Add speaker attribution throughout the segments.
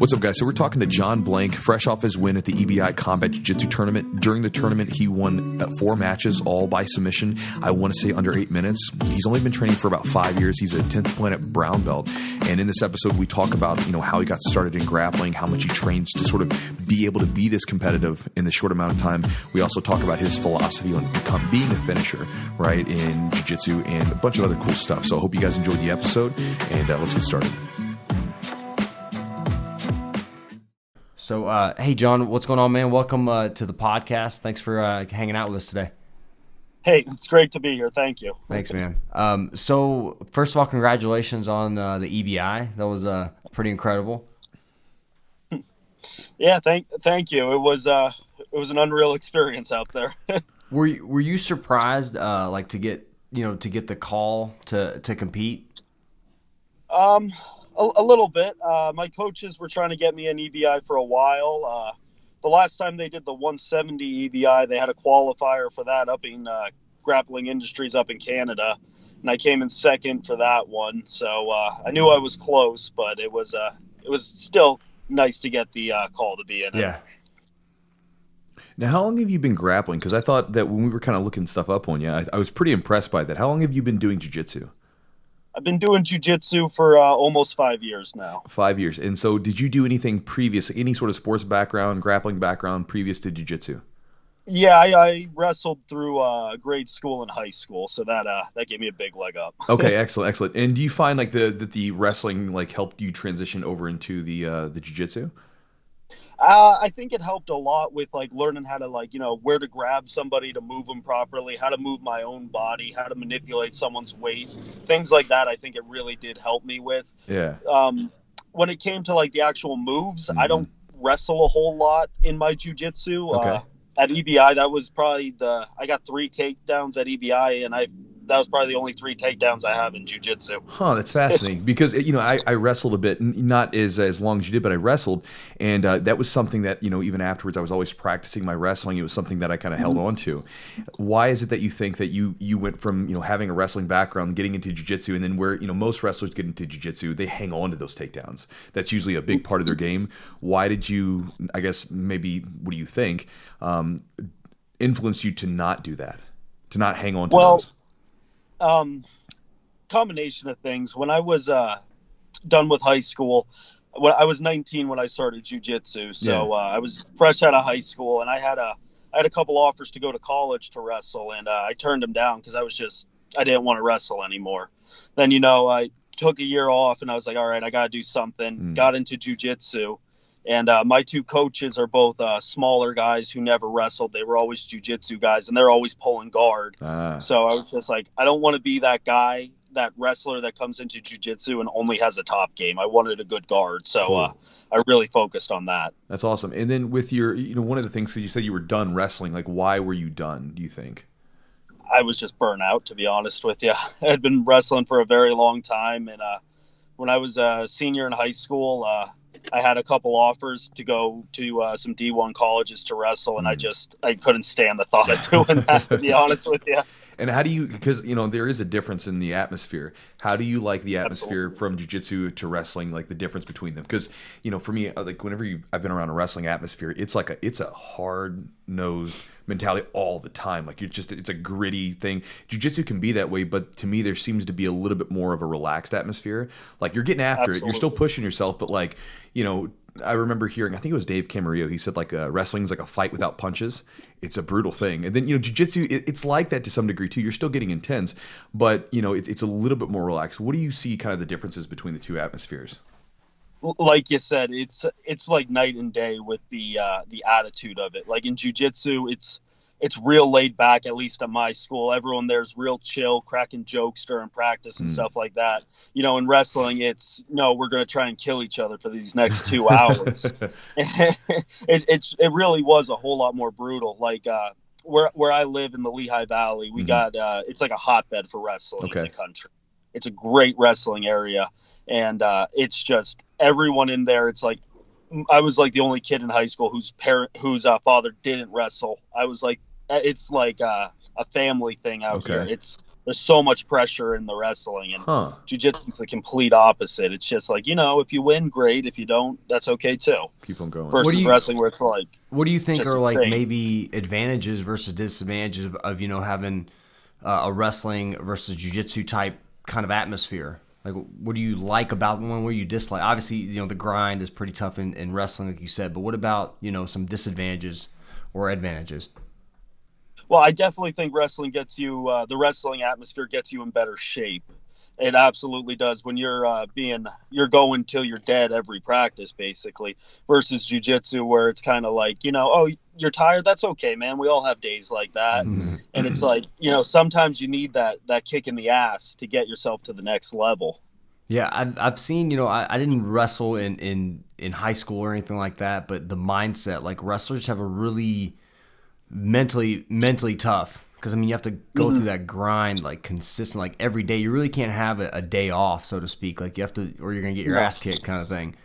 Speaker 1: What's up, guys? So we're talking to John Blank, fresh off his win at the EBI Combat Jiu-jitsu tournament. During the tournament, he won 4 matches, all by submission. I want to say under 8 minutes. He's only been training for about 5 years. He's a 10th planet brown belt. And in this episode, we talk about, how he got started in grappling, how much he trains to sort of be able to be this competitive in this short amount of time. We also talk about his philosophy on being a finisher, right, in jiu-jitsu and a bunch of other cool stuff. So I hope you guys enjoyed the episode, and let's get started.
Speaker 2: So, hey, John, what's going on, man? Welcome to the podcast. Thanks for hanging out with us today.
Speaker 3: Hey, it's great to be here. Thank you.
Speaker 2: Thanks, man. So, first of all, congratulations on the EBI. That was pretty incredible.
Speaker 3: Yeah, thank you. It was an unreal experience out there.
Speaker 2: Were you surprised, to get the call to compete?
Speaker 3: A little bit. My coaches were trying to get me an EBI for a while. The last time they did the 170 EBI, they had a qualifier for that up in Grappling Industries up in Canada, and I came in second for that one. So I knew I was close, but it was still nice to get the call to be in it.
Speaker 2: Yeah.
Speaker 1: Now, how long have you been grappling? Because I thought that when we were kind of looking stuff up on you, I was pretty impressed by that. How long have you been doing jiu-jitsu?
Speaker 3: I've been doing jiu-jitsu for almost 5 years now.
Speaker 1: 5 years. And so did you do anything previous, any sort of sports background, grappling background previous to jiu-jitsu?
Speaker 3: Yeah, I wrestled through grade school and high school, so that gave me a big leg up.
Speaker 1: Okay, excellent. And do you find that the wrestling helped you transition over into the jiu-jitsu?
Speaker 3: I think it helped a lot with learning how to where to grab somebody to move them properly, how to move my own body, how to manipulate someone's weight, things like that. I think it really did help me with.
Speaker 1: Yeah.
Speaker 3: When it came to the actual moves, I don't wrestle a whole lot in my jiu-jitsu.
Speaker 1: Okay.
Speaker 3: At EBI, that was probably I got 3 takedowns at EBI, and that was probably the only 3 takedowns I have in jiu-jitsu.
Speaker 1: Huh, that's fascinating because, I wrestled a bit, not as long as you did, but I wrestled. And that was something that, even afterwards, I was always practicing my wrestling. It was something that I kind of held on to. Why is it that you think that you went from, having a wrestling background, getting into jiu-jitsu, and then where, most wrestlers get into jiu-jitsu, they hang on to those takedowns. That's usually a big part of their game. Why did you, I guess, maybe, what do you think, influence you to not do that, to not hang on to those?
Speaker 3: Combination of things. When I was done with high school, I was 19 when I started jiu-jitsu, so I was fresh out of high school, and I had a couple offers to go to college to wrestle, and I turned them down because I didn't want to wrestle anymore. Then I took a year off, and I was like, all right, I got to do something. Got into jiu-jitsu. And my 2 coaches are both smaller guys who never wrestled. They were always jiu-jitsu guys, and they're always pulling guard. So I was just like, I don't want to be that guy, that wrestler that comes into jiu-jitsu and only has a top game. I wanted a good guard. So cool. I really focused on that.
Speaker 1: That's awesome. And then with your, one of the things, because you said you were done wrestling, why were you done, do you think?
Speaker 3: I was just burnt out, to be honest with you. I had been wrestling for a very long time. And when I was a senior in high school, I had a couple offers to go to some D1 colleges to wrestle, and I couldn't stand the thought of doing that, to be honest with you.
Speaker 1: And how do you, because, there is a difference in the atmosphere. How do you like the atmosphere from jiu-jitsu to wrestling, the difference between them? Because, for me, whenever I've been around a wrestling atmosphere, it's it's a hard-nosed mentality all the time. It's a gritty thing. Jiu-jitsu can be that way, but to me, there seems to be a little bit more of a relaxed atmosphere. You're getting after it. You're still pushing yourself, but I remember hearing, I think it was Dave Camarillo, he said wrestling's like a fight without punches. It's a brutal thing. And then, jiu-jitsu, it's like that to some degree too. You're still getting intense, but, it's a little bit more relaxed. What do you see kind of the differences between the 2 atmospheres?
Speaker 3: Like you said, it's like night and day with the attitude of it. In jiu-jitsu, it's real laid back, at least at my school. Everyone there's real chill, cracking jokes during practice and stuff like that. In wrestling, we're going to try and kill each other for these next 2 hours. It really was a whole lot more brutal. Where I live in the Lehigh Valley, we got it's like a hotbed for wrestling in the country. It's a great wrestling area, and it's just everyone in there. It's I was the only kid in high school whose father didn't wrestle. I was it's a family thing out here. There's so much pressure in the wrestling, and jiu-jitsu is the complete opposite. It's just like, if you win, great. If you don't, that's okay too.
Speaker 1: Keep on going.
Speaker 3: Versus wrestling, where it's like,
Speaker 2: what do you think are like maybe advantages versus disadvantages of having a wrestling versus jiu-jitsu type kind of atmosphere? Like, what do you like about one? What do you dislike? Obviously, the grind is pretty tough in wrestling, like you said. But what about some disadvantages or advantages?
Speaker 3: Well, I definitely think wrestling gets you, the wrestling atmosphere gets you in better shape. It absolutely does when you're going till you're dead every practice, basically, versus jiu-jitsu where it's kind of like, oh, you're tired. That's okay, man. We all have days like that. And it's like, sometimes you need that kick in the ass to get yourself to the next level.
Speaker 2: Yeah, I've seen, I didn't wrestle in high school or anything like that, but the mindset, like wrestlers have a really mentally tough, because you have to go through that grind like consistent, like every day. You really can't have a day off, so to speak. Like you have to, or you're gonna get your ass kicked, kind of thing.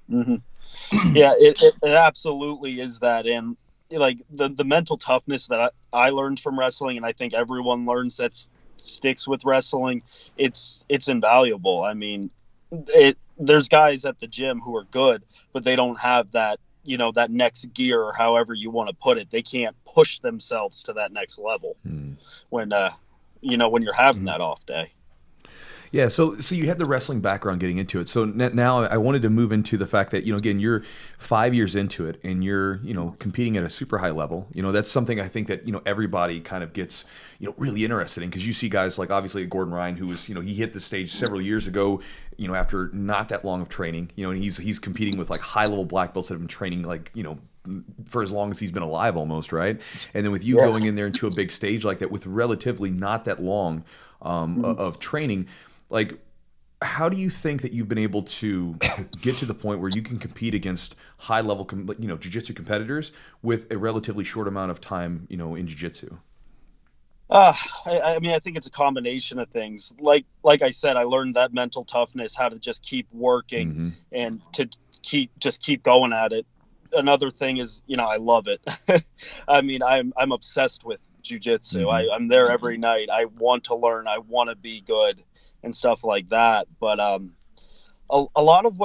Speaker 3: Yeah, it absolutely is that. And like the mental toughness that I learned from wrestling, and I think everyone learns that sticks with wrestling, it's invaluable. There's guys at the gym who are good, but they don't have that that next gear, or however you want to put it. They can't push themselves to that next level when you're having that off day.
Speaker 1: Yeah, so you had the wrestling background getting into it. So now I wanted to move into the fact that, again, you're 5 years into it and you're, competing at a super high level. That's something I think that, everybody kind of gets, really interested in, because you see guys like obviously Gordon Ryan, who was, he hit the stage several years ago, after not that long of training, and he's competing with like high level black belts that have been training like, for as long as he's been alive almost, right? And then with you going in there into a big stage like that with relatively not that long of training, like, how do you think that you've been able to get to the point where you can compete against high-level, jiu-jitsu competitors with a relatively short amount of time, in jiu-jitsu?
Speaker 3: I think it's a combination of things. Like I said, I learned that mental toughness, how to just keep working and to keep going at it. Another thing is, I love it. I'm obsessed with jiu-jitsu. I'm there every night. I want to learn. I want to be good and stuff like that. But a lot of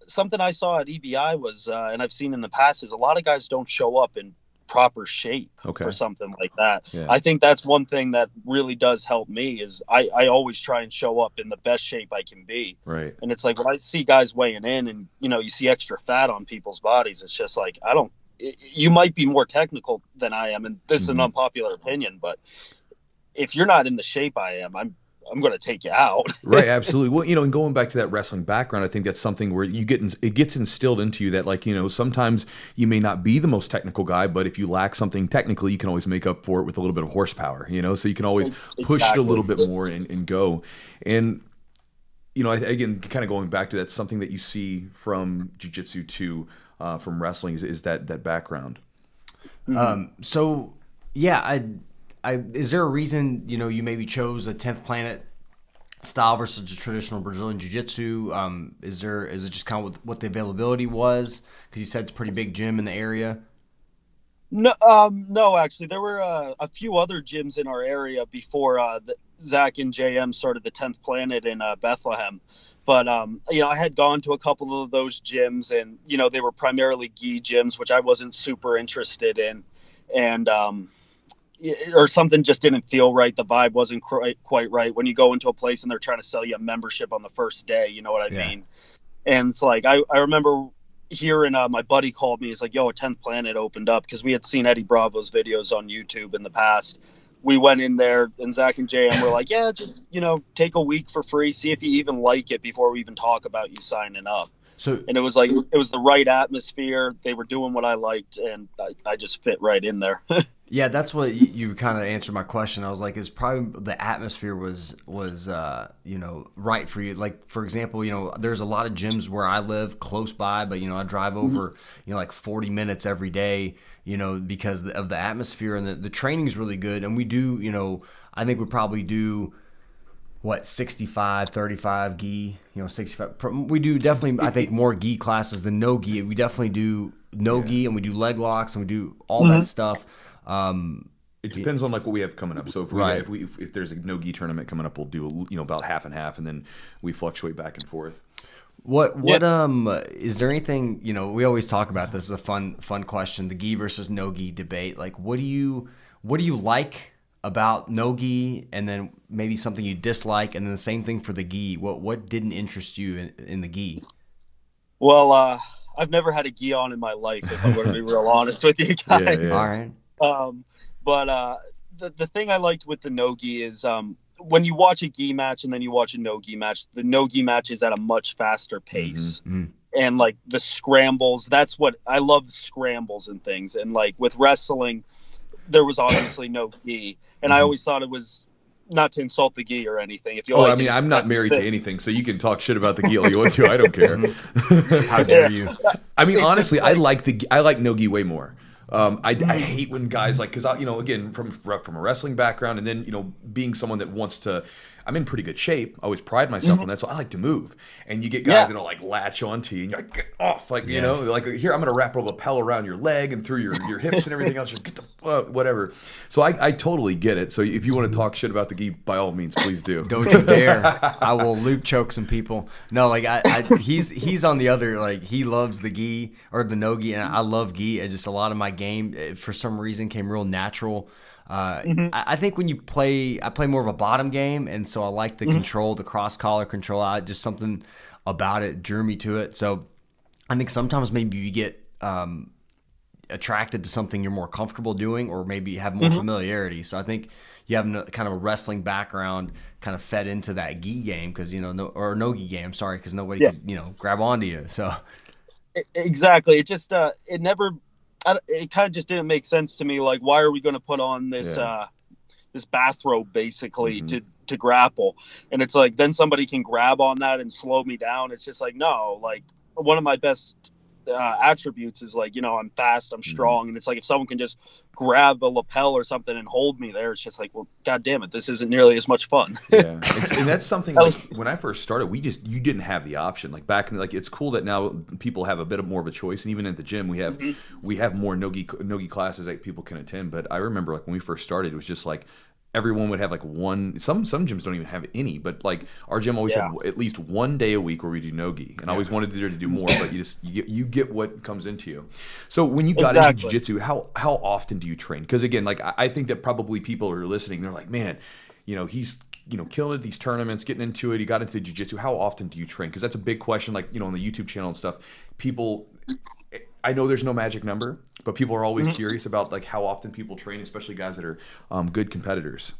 Speaker 3: something I saw at EBI was, and I've seen in the past, is a lot of guys don't show up in proper shape for something like that. Yeah. I think that's one thing that really does help me is I always try and show up in the best shape I can be. Right. And it's like when I see guys weighing in and, you see extra fat on people's bodies, it's just like, you might be more technical than I am. And this is an unpopular opinion, but if you're not in the shape I am, I'm going to take you out.
Speaker 1: Right, absolutely. Well, and going back to that wrestling background, I think that's something where it gets instilled into you that, like, sometimes you may not be the most technical guy, but if you lack something technically, you can always make up for it with a little bit of horsepower, so you can always push it a little bit more and go. And, again, kind of going back to that, something that you see from jiu-jitsu to from wrestling is that background.
Speaker 2: So, yeah, is there a reason you maybe chose a 10th Planet style versus the traditional Brazilian Jiu-Jitsu? Is it just kind of what the availability was? Because you said it's a pretty big gym in the area.
Speaker 3: No, actually, there were a few other gyms in our area before Zach and JM started the 10th Planet in Bethlehem. But I had gone to a couple of those gyms, and they were primarily gi gyms, which I wasn't super interested in, and or something just didn't feel right. The vibe wasn't quite right when you go into a place and they're trying to sell you a membership on the first day. You know what I mean? And it's like, I remember hearing my buddy called me. He's like, yo, a 10th Planet opened up, because we had seen Eddie Bravo's videos on YouTube in the past. We went in there, and Zach and JM were like, yeah, just, take a week for free. See if you even like it before we even talk about you signing up. And it was like, it was the right atmosphere. They were doing what I liked, and I just fit right in there.
Speaker 2: Yeah, that's what you kind of answered my question. I was like, it's probably the atmosphere was right for you. Like, for example, there's a lot of gyms where I live close by, but I drive over like 40 minutes every day, because of the atmosphere, and the training's really good. And we do, I think we probably do 65, 35 gi, 65. We do definitely, I think, more gi classes than no gi. We definitely do no gi, and we do leg locks, and we do all that stuff.
Speaker 1: It depends on like what we have coming up. So if there's a no-gi tournament coming up, we'll do about half and half, and then we fluctuate back and forth.
Speaker 2: What is there anything, we always talk about this, is a fun question, the gi versus no gi debate. Like what do you like about no gi, and then maybe something you dislike, and then the same thing for the gi. What didn't interest you in the gi?
Speaker 3: Well, I've never had a gi on in my life, if I'm going to be real honest with you guys.
Speaker 1: Yeah.
Speaker 2: All right.
Speaker 3: But the thing I liked with the no-gi is when you watch a gi match and then you watch a no-gi match, the no-gi match is at a much faster pace.
Speaker 2: Mm-hmm.
Speaker 3: And like the scrambles, that's what I love, scrambles and things. And like with wrestling, there was obviously no gi. And I always thought it was, not to insult the gi or anything. If you
Speaker 1: I'm not married to anything, so you can talk shit about the gi all you want to. I don't care.
Speaker 2: How dare you?
Speaker 1: I mean, honestly, I like no gi way more. I hate when guys like, because again, from a wrestling background, and then being someone that wants to, I'm in pretty good shape. I always pride myself on that, so I like to move. And you get guys that like latch onto you, and you're like, get off, like like here I'm gonna wrap a lapel around your leg and through your hips and everything else. Get the whatever. So I totally get it. So if you want to talk shit about the gi, by all means, please do.
Speaker 2: Don't you dare! I will loop choke some people. No, like he's on the other, like he loves the gi or the no gi, and I love gi. It's just a lot of my game for some reason came real natural. I think when I play more of a bottom game, and so I like the control, the cross collar control. Just something about it drew me to it. So I think sometimes maybe you get attracted to something you're more comfortable doing, or maybe you have more familiarity. So I think you have kind of a wrestling background kind of fed into that gi game, because no gi game. I'm sorry, because nobody could grab onto you. So
Speaker 3: exactly, it just it kind of just didn't make sense to me. Like, why are we going to put on this this bathrobe basically to grapple? And it's like, then somebody can grab on that and slow me down. It's just like, no, like one of my best attributes is like, I'm fast, I'm strong. And it's like, if someone can just grab a lapel or something and hold me there, it's just like, well, God damn it, this isn't nearly as much fun.
Speaker 1: And that's something like when I first started, you didn't have the option. Like back in it's cool that now people have a bit more of a choice, and even at the gym we have more no-gi classes that people can attend. But I remember like when we first started, it was just like everyone would have like one. Some gyms don't even have any, but like our gym always had at least one day a week where we do no-gi, and I always wanted there to do more. But you get what comes into you. So when you got into jiu-jitsu, how often do you train? Because again, like I think that probably people are listening, they're like, man, he's killing it, these tournaments, getting into it. He got into jiu-jitsu. How often do you train? Because that's a big question. Like on the YouTube channel and stuff, people. I know there's no magic number, but people are always curious about like how often people train, especially guys that are good competitors.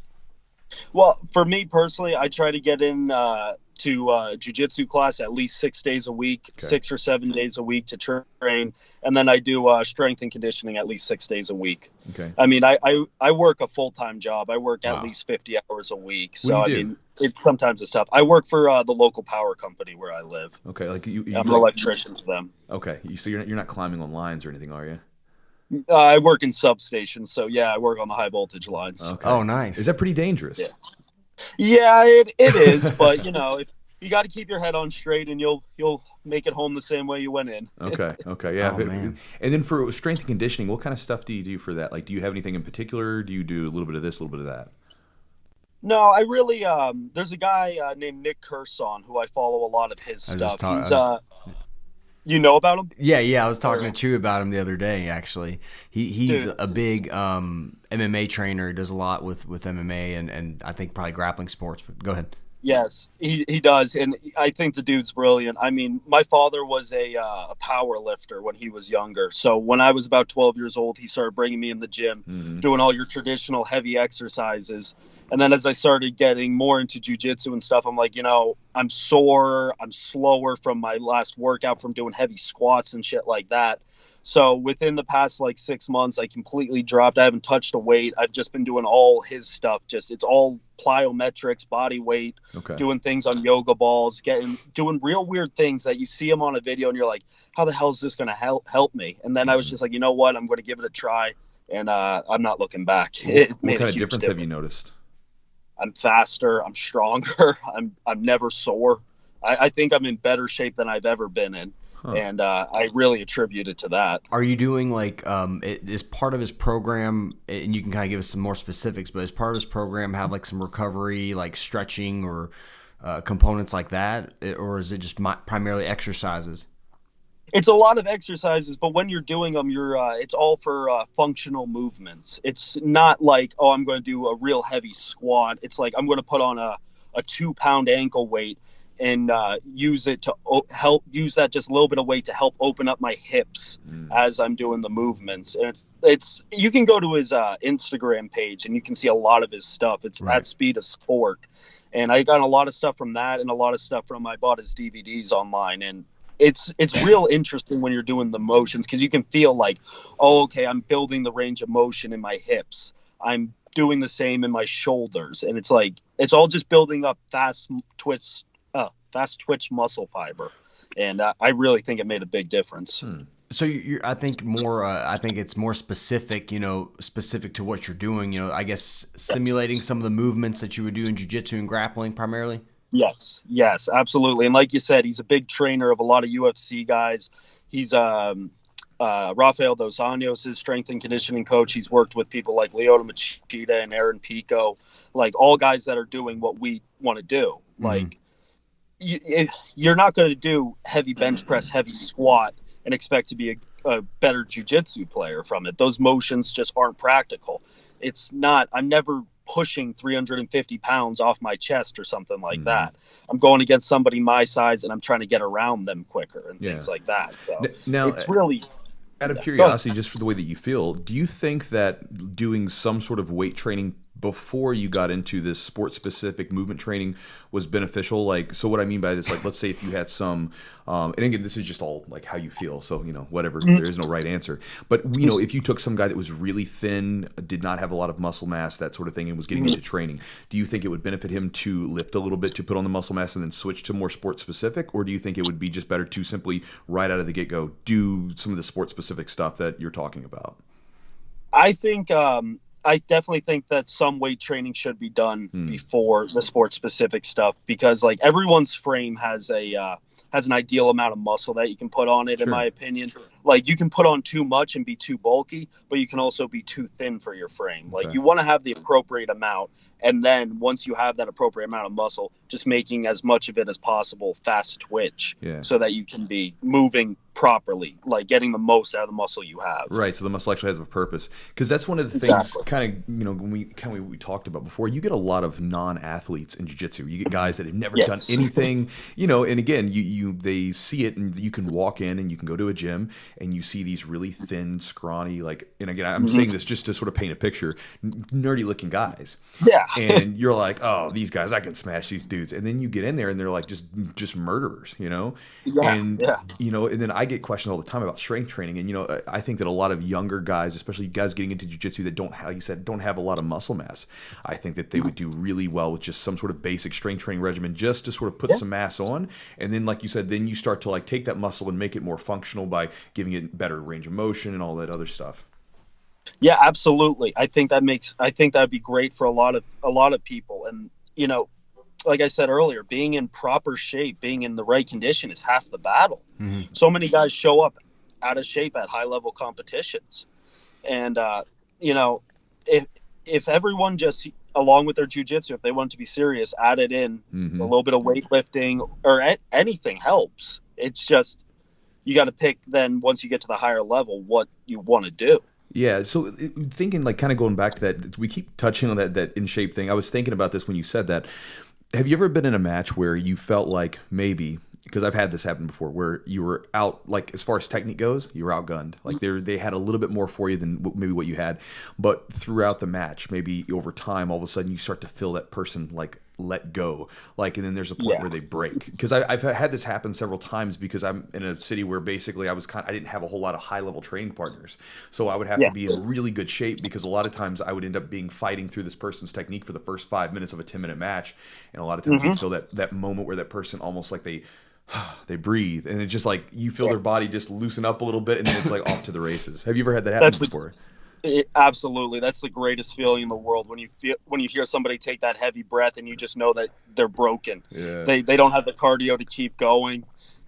Speaker 3: Well, for me personally, I try to get in to jiu-jitsu class at least 6 days a week, 6 or 7 days a week to train. And then I do strength and conditioning at least 6 days a week. Okay. I mean, I work a full-time job. I work at least 50 hours a week. So, I mean, it's sometimes it's tough. I work for the local power company where I live. Okay. Like I'm an electrician for them.
Speaker 1: Okay. So you're not climbing on lines or anything, are you?
Speaker 3: I work in substations. So, yeah, I work on the high voltage lines.
Speaker 2: Okay. Oh, nice.
Speaker 1: Is that pretty dangerous?
Speaker 3: Yeah, it is. But, if you got to keep your head on straight, and you'll make it home the same way you went in.
Speaker 1: Okay, yeah. Oh, man. And then for strength and conditioning, what kind of stuff do you do for that? Like, do you have anything in particular? Do you do a little bit of this, a little bit of that?
Speaker 3: No, I really. There's a guy named Nick Curson who I follow a lot of his stuff. You know about him?
Speaker 2: Yeah. I was talking to Chewy about him the other day. Actually, he's a big MMA trainer. He does a lot with MMA and I think probably grappling sports. But go ahead.
Speaker 3: Yes, he does, and I think the dude's brilliant. I mean, my father was a power lifter when he was younger. So when I was about 12 years old, he started bringing me in the gym, doing all your traditional heavy exercises. And then as I started getting more into jiu-jitsu and stuff, I'm like, I'm sore, I'm slower from my last workout from doing heavy squats and shit like that. So within the past 6 months, I completely dropped. I haven't touched a weight. I've just been doing all his stuff. It's all plyometrics, body weight, doing things on yoga balls, doing real weird things that you see him on a video and you're like, how the hell is this going to help me? And then I was just like, you know what? I'm going to give it a try. And I'm not looking back.
Speaker 1: What kind of difference have you noticed?
Speaker 3: I'm faster. I'm stronger. I'm never sore. I think I'm in better shape than I've ever been in. And I really attribute it to that.
Speaker 2: Are you doing like is part of his program, and you can kind of give us some more specifics, but is part of his program have like some recovery, like stretching or components like that, or is it just primarily exercises?
Speaker 3: It's a lot of exercises, but when you're doing them, it's all for functional movements. It's not like, oh, I'm going to do a real heavy squat. It's like I'm going to put on a 2-pound ankle weight and use it to use that just a little bit of weight to help open up my hips as I'm doing the movements. And it's you can go to his Instagram page and you can see a lot of his stuff. It's at Speed of Sport, and I got a lot of stuff from that and a lot of stuff from I bought his DVDs online. And it's real interesting when you're doing the motions, because you can feel like, oh, okay, I'm building the range of motion in my hips. I'm doing the same in my shoulders, and it's like it's all just building up fast twitch muscle fiber, and I really think it made a big difference.
Speaker 2: So I think it's more specific, specific to what you're doing. I guess simulating some of the movements that you would do in jiu-jitsu and grappling primarily. Yes, absolutely. And like you said, he's a big trainer of a lot of UFC guys. He's Rafael Dos Anjos' strength and conditioning coach. He's worked with people like Lyoto Machida and Aaron Pico, like all guys that are doing what we want to do. Like you're not going to do heavy bench press, heavy squat, and expect to be a better jiu-jitsu player from it. Those motions just aren't practical. It's not. I'm never pushing 350 pounds off my chest or something like that. I'm going against somebody my size, and I'm trying to get around them quicker and things like that. So
Speaker 1: now,
Speaker 3: it's really...
Speaker 1: Out of curiosity, just for the way that you feel, do you think that doing some sort of weight training before you got into this sport-specific movement training was beneficial? Like, so what I mean by this, like, let's say if you had some, and again, this is just all like how you feel, so whatever, there is no right answer. But if you took some guy that was really thin, did not have a lot of muscle mass, that sort of thing, and was getting into training, do you think it would benefit him to lift a little bit to put on the muscle mass and then switch to more sport-specific, or do you think it would be just better to simply right out of the get-go do some of the sport-specific stuff that you're talking about?
Speaker 3: I definitely think that some weight training should be done before the sport specific stuff, because like everyone's frame has an ideal amount of muscle that you can put on it. In my opinion, like you can put on too much and be too bulky, but you can also be too thin for your frame. Like you want to have the appropriate amount. And then once you have that appropriate amount of muscle, just making as much of it as possible fast twitch so that you can be moving properly, like getting the most out of the muscle you have.
Speaker 1: Right, so the muscle actually has a purpose. Because that's one of the things kind of, when we talked about before, you get a lot of non-athletes in jiu-jitsu. You get guys that have never done anything, and again, they see it, and you can walk in and you can go to a gym and you see these really thin, scrawny, like, and again, I'm saying this just to sort of paint a picture, nerdy looking guys. Yeah. And you're like, oh, these guys, I can smash these dudes. And then you get in there and they're like just murderers, and then I get questioned all the time about strength training. And, I think that a lot of younger guys, especially guys getting into jiu-jitsu that don't, like you said, don't have a lot of muscle mass, I think that they would do really well with just some sort of basic strength training regimen just to sort of put some mass on. And then, like you said, then you start to like take that muscle and make it more functional by giving it better range of motion and all that other stuff.
Speaker 3: Yeah, absolutely. I think that'd be great for a lot of people. And, like I said earlier, being in proper shape, being in the right condition is half the battle. So many guys show up out of shape at high level competitions. And, if everyone just, along with their jiu-jitsu, if they want to be serious, added in a little bit of weightlifting or anything helps. It's just, you got to pick then once you get to the higher level, what you want to do.
Speaker 1: Yeah, so thinking, like, kind of going back to that, we keep touching on that in shape thing. I was thinking about this when you said that. Have you ever been in a match where you felt like maybe, because I've had this happen before, where you were out, like, as far as technique goes, you were outgunned. Like, they had a little bit more for you than maybe what you had. But throughout the match, maybe over time, all of a sudden, you start to feel that person, like, let go, like, and then there's a point where they break. Because I've had this happen several times, because I'm in a city where basically I didn't have a whole lot of high level training partners, so I would have to be in really good shape, because a lot of times I would end up fighting through this person's technique for the first 5 minutes of a 10-minute match, and a lot of times you feel that moment where that person almost like they breathe, and it's just like you feel their body just loosen up a little bit, and then it's like off to the races. Have you ever had that happen before?
Speaker 3: Absolutely. That's the greatest feeling in the world, when you hear somebody take that heavy breath and you just know that they're broken. They don't have the cardio to keep going.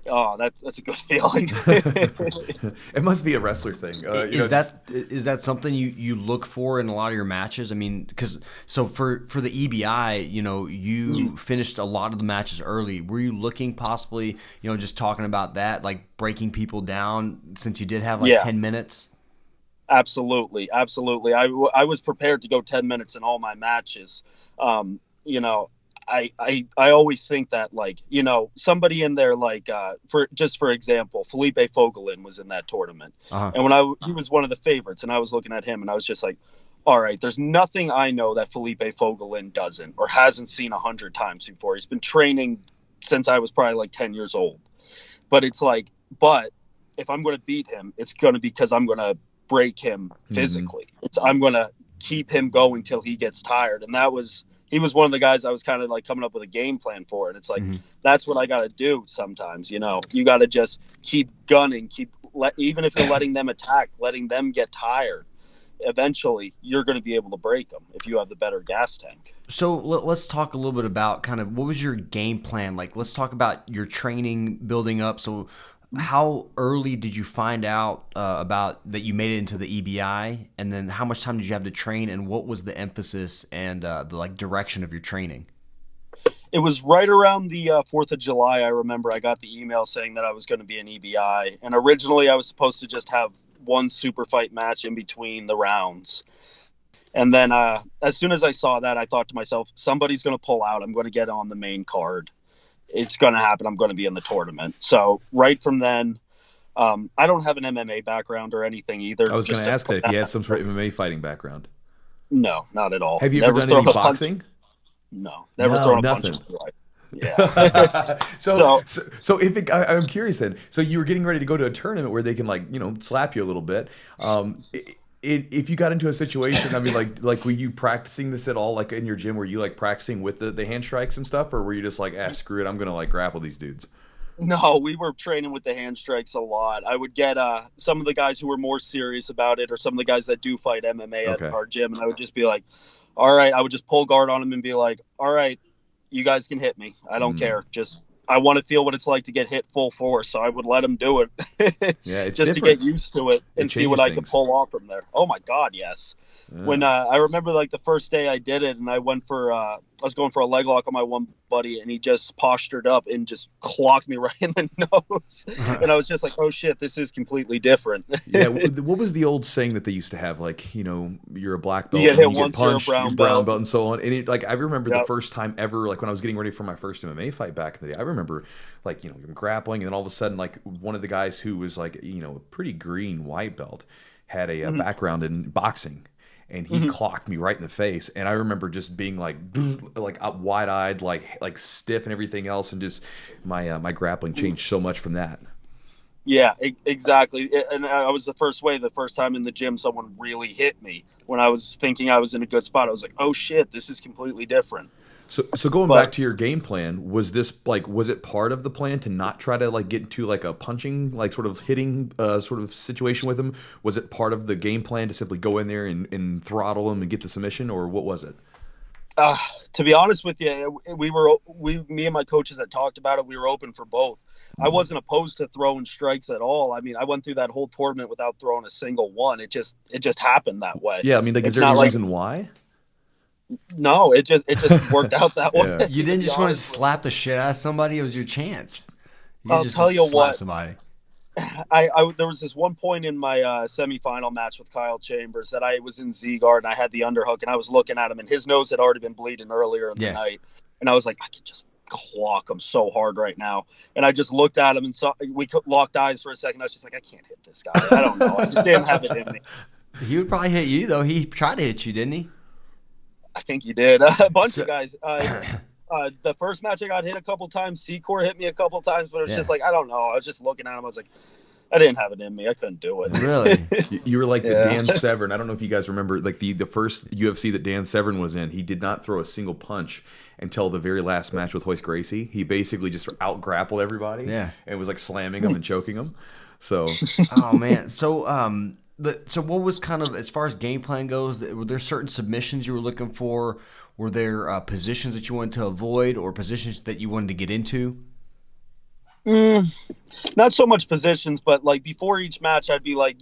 Speaker 3: Oh, that's a good feeling.
Speaker 1: It must be a wrestler thing.
Speaker 2: Is that something you look for in a lot of your matches? I mean, because for the EBI, you finished a lot of the matches early. Were you looking possibly, just talking about that, like breaking people down since you did have 10 minutes?
Speaker 3: Absolutely. I was prepared to go 10 minutes in all my matches. I always think that, like, somebody in there, like, for example, Felipe Fogelin was in that tournament.
Speaker 2: Uh-huh.
Speaker 3: And he was one of the favorites, and I was looking at him and I was just like, all right, there's nothing I know that Felipe Fogelin doesn't or hasn't seen 100 times before. He's been training since I was probably like 10 years old. But it's like, if I'm going to beat him, it's going to be because I'm going to break him physically. I'm going to keep him going till he gets tired. And he was one of the guys I was kind of like coming up with a game plan for. And it's like, that's what I got to do sometimes. You got to just keep gunning, even if you're letting them attack, letting them get tired. Eventually, you're going to be able to break them if you have the better gas tank.
Speaker 2: So let's talk a little bit about kind of what was your game plan? Like, let's talk about your training building up. So how early did you find out about that you made it into the EBI, and then how much time did you have to train, and what was the emphasis and the direction of your training?
Speaker 3: It was right around the 4th of July. I remember I got the email saying that I was going to be an EBI, and originally I was supposed to just have one super fight match in between the rounds. And then as soon as I saw that, I thought to myself, somebody's going to pull out. I'm going to get on the main card. It's going to happen. I'm going to be in the tournament. So right from then, I don't have an MMA background or anything either.
Speaker 1: I was going to ask that if you had some sort of MMA fighting background.
Speaker 3: No, not at all.
Speaker 1: Have you ever done any boxing?
Speaker 3: No, never thrown a punch in my life. Yeah.
Speaker 1: so I'm curious then. So you were getting ready to go to a tournament where they can slap you a little bit. If you got into a situation, I mean, like were you practicing this at all, like in your gym? Were you like practicing with the hand strikes and stuff, or were you just like, screw it, I'm gonna like grapple these dudes?
Speaker 3: No, we were training with the hand strikes a lot. I would get some of the guys who were more serious about it, or some of the guys that do fight MMA at our gym, and I would just be like, all right, I would just pull guard on them and be like, all right, you guys can hit me. I don't care. Just I want to feel what it's like to get hit full force, so I would let them do it.
Speaker 1: Yeah, it's
Speaker 3: just
Speaker 1: different.
Speaker 3: to get used to it and see what I could pull off from there. Oh my God, yes. Yeah. When I remember like the first day I did it, and I went for I was going for a leg lock on my one buddy, and he just postured up and just clocked me right in the nose. And I was just like, oh shit, this is completely different.
Speaker 1: Yeah, what was the old saying that they used to have? Like, you're a black belt,
Speaker 3: you get hit
Speaker 1: you
Speaker 3: once,
Speaker 1: get punched,
Speaker 3: you're a brown belt,
Speaker 1: and so on. And I remember the first time ever, like when I was getting ready for my first MMA fight back in the day, I remember like, grappling, and then all of a sudden, like one of the guys who was like, a pretty green white belt had a background in boxing. And he clocked me right in the face, and I remember just being like wide-eyed, like stiff and everything else, and just my grappling changed so much from that.
Speaker 3: Yeah, exactly. And I was the first time in the gym someone really hit me when I was thinking I was in a good spot. I was like, oh shit, this is completely different.
Speaker 1: So going back to your game plan, was it part of the plan to not try to like get into like a punching, like sort of hitting sort of situation with him? Was it part of the game plan to simply go in there and throttle him and get the submission, or what was it?
Speaker 3: To be honest with you, me and my coaches that talked about it, we were open for both. I wasn't opposed to throwing strikes at all. I mean, I went through that whole tournament without throwing a single one. It just happened that way.
Speaker 1: Yeah, I mean, like, is there any reason why?
Speaker 3: No, it just worked out that way.
Speaker 2: Yeah. You didn't just want to slap the shit out of somebody. It was your chance.
Speaker 3: I'll tell you what.
Speaker 2: Somebody.
Speaker 3: There was this one point in my semifinal match with Kyle Chambers that I was in Z-guard and I had the underhook, and I was looking at him, and his nose had already been bleeding earlier in the night, and I was like, I could just clock him so hard right now. And I just looked at him and we locked eyes for a second. I was just like, I can't hit this guy. I don't know. I just didn't have it in me.
Speaker 2: He would probably hit you though. He tried to hit you, didn't he?
Speaker 3: I think he did. A bunch of guys. The first match I got hit a couple times. Secor hit me a couple times, but it was just like, I don't know. I was just looking at him. I was like, I didn't have it in me. I couldn't do it.
Speaker 2: Really?
Speaker 1: You were like the Dan Severn. I don't know if you guys remember, like the first UFC that Dan Severn was in, he did not throw a single punch until the very last match with Royce Gracie. He basically just out-grappled everybody.
Speaker 2: Yeah.
Speaker 1: And was like slamming them and choking them. So.
Speaker 2: Oh, man. So, so what was kind of, as far as game plan goes, were there certain submissions you were looking for? Were there positions that you wanted to avoid or positions that you wanted to get into?
Speaker 3: Not so much positions, but like before each match, I'd be like,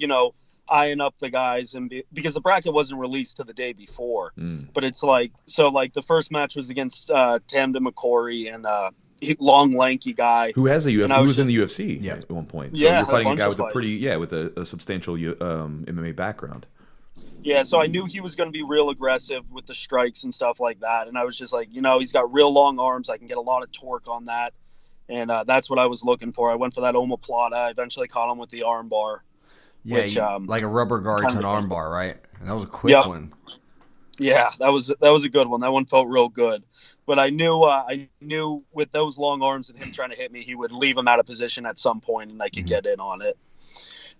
Speaker 3: eyeing up the guys, and because the bracket wasn't released to the day before. But it's like, so like the first match was against Tamden McCory, and long, lanky guy
Speaker 1: who has who was in the UFC at one point. So you're fighting a guy with a substantial MMA background.
Speaker 3: Yeah, so I knew he was going to be real aggressive with the strikes and stuff like that, and I was just like, he's got real long arms. I can get a lot of torque on that, and that's what I was looking for. I went for that omoplata. I eventually caught him with the arm bar.
Speaker 2: Yeah, which, like a rubber guard to an arm bar, right? And that was a quick one.
Speaker 3: Yeah, that was a good one. That one felt real good. But I knew with those long arms and him trying to hit me, he would leave him out of position at some point, and I could get in on it.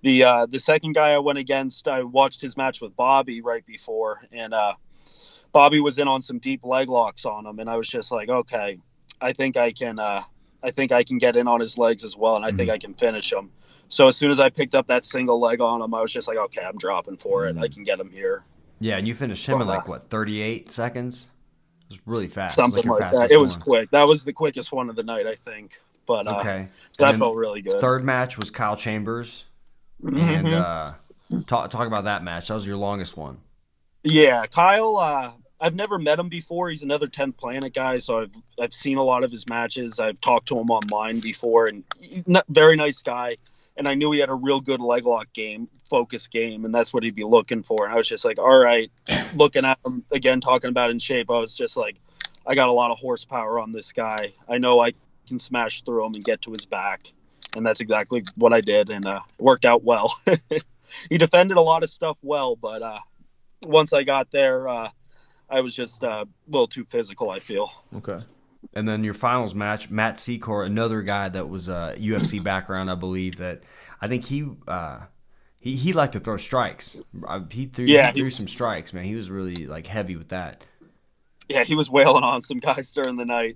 Speaker 3: The second guy I went against, I watched his match with Bobby right before, and Bobby was in on some deep leg locks on him, and I was just like, okay, I think I can get in on his legs as well, and I think I can finish him. So as soon as I picked up that single leg on him, I was just like, okay, I'm dropping for it. I can get him here.
Speaker 2: Yeah, and you finished him in 38 seconds? It was really fast.
Speaker 3: Something like that. It was quick. That was the quickest one of the night, I think. But that felt really good.
Speaker 2: Third match was Kyle Chambers. And talk about that match. That was your longest one.
Speaker 3: Yeah, Kyle, I've never met him before. He's another 10th Planet guy, so I've seen a lot of his matches. I've talked to him online before, and very nice guy. And I knew he had a real good leg lock game, focus game, and that's what he'd be looking for. And I was just like, all right, looking at him again, talking about in shape, I was just like, I got a lot of horsepower on this guy. I know I can smash through him and get to his back. And that's exactly what I did, and it worked out well. He defended a lot of stuff well, but once I got there, I was just a little too physical, I feel.
Speaker 1: Okay.
Speaker 2: And then your finals match, Matt Secor, another guy that was a UFC background, I believe. That I think he liked to throw strikes. He threw some strikes, man. He was really heavy with that.
Speaker 3: Yeah, he was wailing on some guys during the night,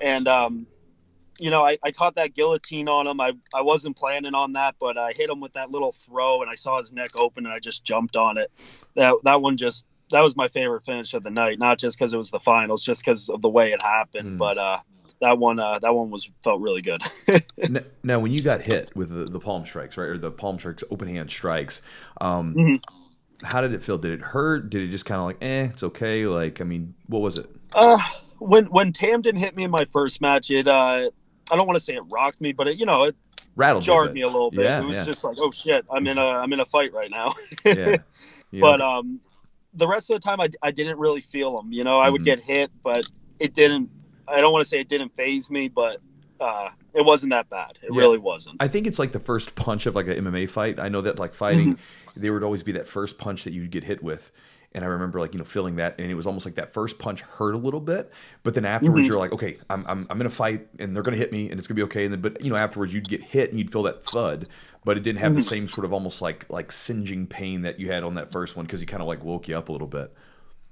Speaker 3: and I caught that guillotine on him. I wasn't planning on that, but I hit him with that little throw, and I saw his neck open, and I just jumped on it. That was my favorite finish of the night, not just because it was the finals, just because of the way it happened. But that one felt really good.
Speaker 1: Now, when you got hit with the palm strikes, right, or the palm strikes, open hand strikes, how did it feel? Did it hurt? Did it just kind of it's okay? What was it?
Speaker 3: When Tamden hit me in my first match, it I don't want to say it rocked me, but it
Speaker 1: rattled,
Speaker 3: jarred me a little bit.
Speaker 1: Yeah,
Speaker 3: it was just like, oh shit, I'm in a fight right now.
Speaker 1: Yeah.
Speaker 3: But the rest of the time, I didn't really feel them. I would get hit, but it didn't. I don't want to say it didn't faze me, but it wasn't that bad. It really wasn't.
Speaker 1: I think it's like the first punch of an MMA fight. I know that fighting, there would always be that first punch that you'd get hit with. And I remember feeling that, and it was almost like that first punch hurt a little bit, but then afterwards you're like, okay, I'm gonna fight, and they're gonna hit me, and it's gonna be okay. And then, but afterwards you'd get hit, and you'd feel that thud, but it didn't have the same sort of almost like singeing pain that you had on that first one, because he kind of woke you up a little bit.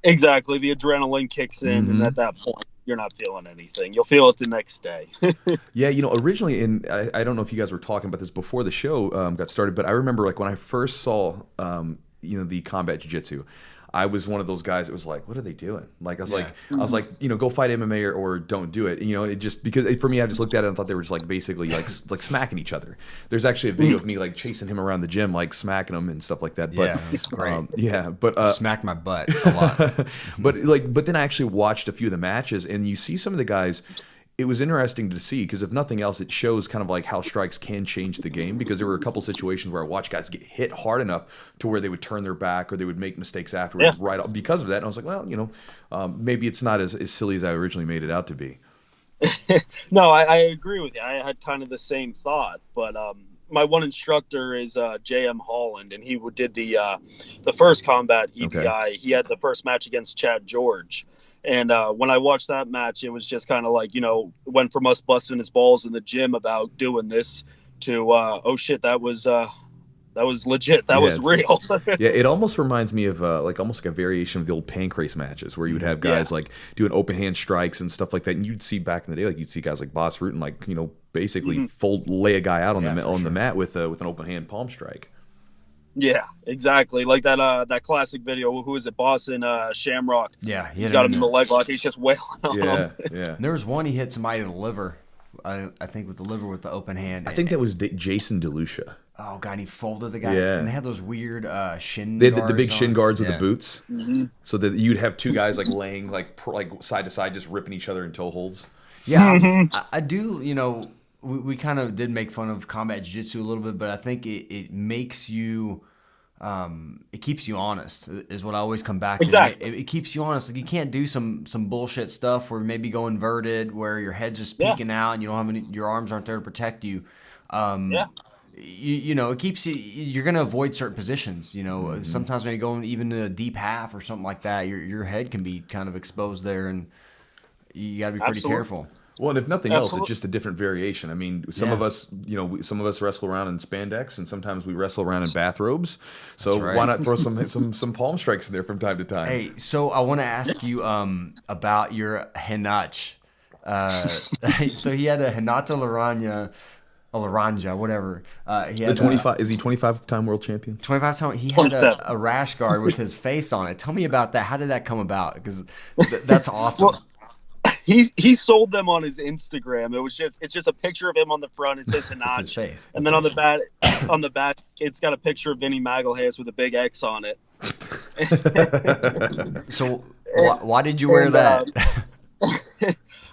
Speaker 3: Exactly, the adrenaline kicks in, and at that point you're not feeling anything. You'll feel it the next day.
Speaker 1: Yeah, originally, and I don't know if you guys were talking about this before the show got started, but I remember when I first saw the combat jiu-jitsu, I was one of those guys that was like, what are they doing? I was like, go fight MMA or don't do it. It just, because for me, I just looked at it and thought they were just basically smacking each other. There's actually a video of me chasing him around the gym, smacking him and stuff like that. But,
Speaker 2: yeah, that's great.
Speaker 1: But
Speaker 2: smacked my butt a lot.
Speaker 1: but then I actually watched a few of the matches, and you see some of the guys. It was interesting to see, because if nothing else, it shows kind of how strikes can change the game, because there were a couple situations where I watched guys get hit hard enough to where they would turn their back or they would make mistakes afterwards right off because of that. And I was like, well, maybe it's not as silly as I originally made it out to be.
Speaker 3: No, I agree with you. I had kind of the same thought, but my one instructor is J.M. Holland, and he did the first combat EBI. Okay. He had the first match against Chad George. And when I watched that match, it was just kind of went from us busting his balls in the gym about doing this to, oh shit, that was legit. That was real.
Speaker 1: Yeah, it almost reminds me of almost like a variation of the old pancrase matches, where you would have guys doing open hand strikes and stuff like that. And you'd see back in the day, you'd see guys like Boss Rutan, basically lay a guy out on the mat with an open hand palm strike.
Speaker 3: Yeah, exactly. Like that classic video. Who is it? Boss and Shamrock.
Speaker 2: Yeah,
Speaker 3: he's got him in the leg lock. He's just wailing on him.
Speaker 1: Yeah.
Speaker 2: There was one he hit somebody in the liver. I think with the liver with the open hand.
Speaker 1: I think that was Jason DeLucia.
Speaker 2: Oh god, he folded the guy.
Speaker 1: Yeah.
Speaker 2: And they had those weird shin.
Speaker 1: They had the big
Speaker 2: guards
Speaker 1: shin
Speaker 2: on.
Speaker 1: guards with
Speaker 2: Yeah.
Speaker 1: the boots, so that you'd have two guys like laying like side to side, just ripping each other in toe holds.
Speaker 2: Yeah, I do. You know, we kind of did make fun of combat jiu-jitsu a little bit, but I think it makes you. It keeps you honest is what I always come back to.
Speaker 3: Exactly.
Speaker 2: It keeps you honest. Like you can't do some bullshit stuff where maybe go inverted, where your head's just peeking out and you don't have your arms aren't there to protect you. You know, it keeps you. You're gonna avoid certain positions. You know, sometimes when you go even in a deep half or something like that, your head can be kind of exposed there, and you got to be pretty careful.
Speaker 1: Well, and if nothing else, it's just a different variation. I mean, some of us, some of us wrestle around in spandex, and sometimes we wrestle around in bathrobes. So why not throw some palm strikes in there from time to time?
Speaker 2: Hey, so I want to ask you about your Hinach. So he had a Hinata Laranja, whatever. He had
Speaker 1: 25. Is he 25-time world champion?
Speaker 2: 25 times. He had a rash guard with his face on it. Tell me about that. How did that come about? Because that's awesome.
Speaker 3: Well, he sold them on his Instagram. It's just a picture of him on the front. It says Hinach.
Speaker 2: It's his face.
Speaker 3: And then on the back, it's got a picture of Vinny Magalhaes with a big X on it.
Speaker 2: So why did you wear that?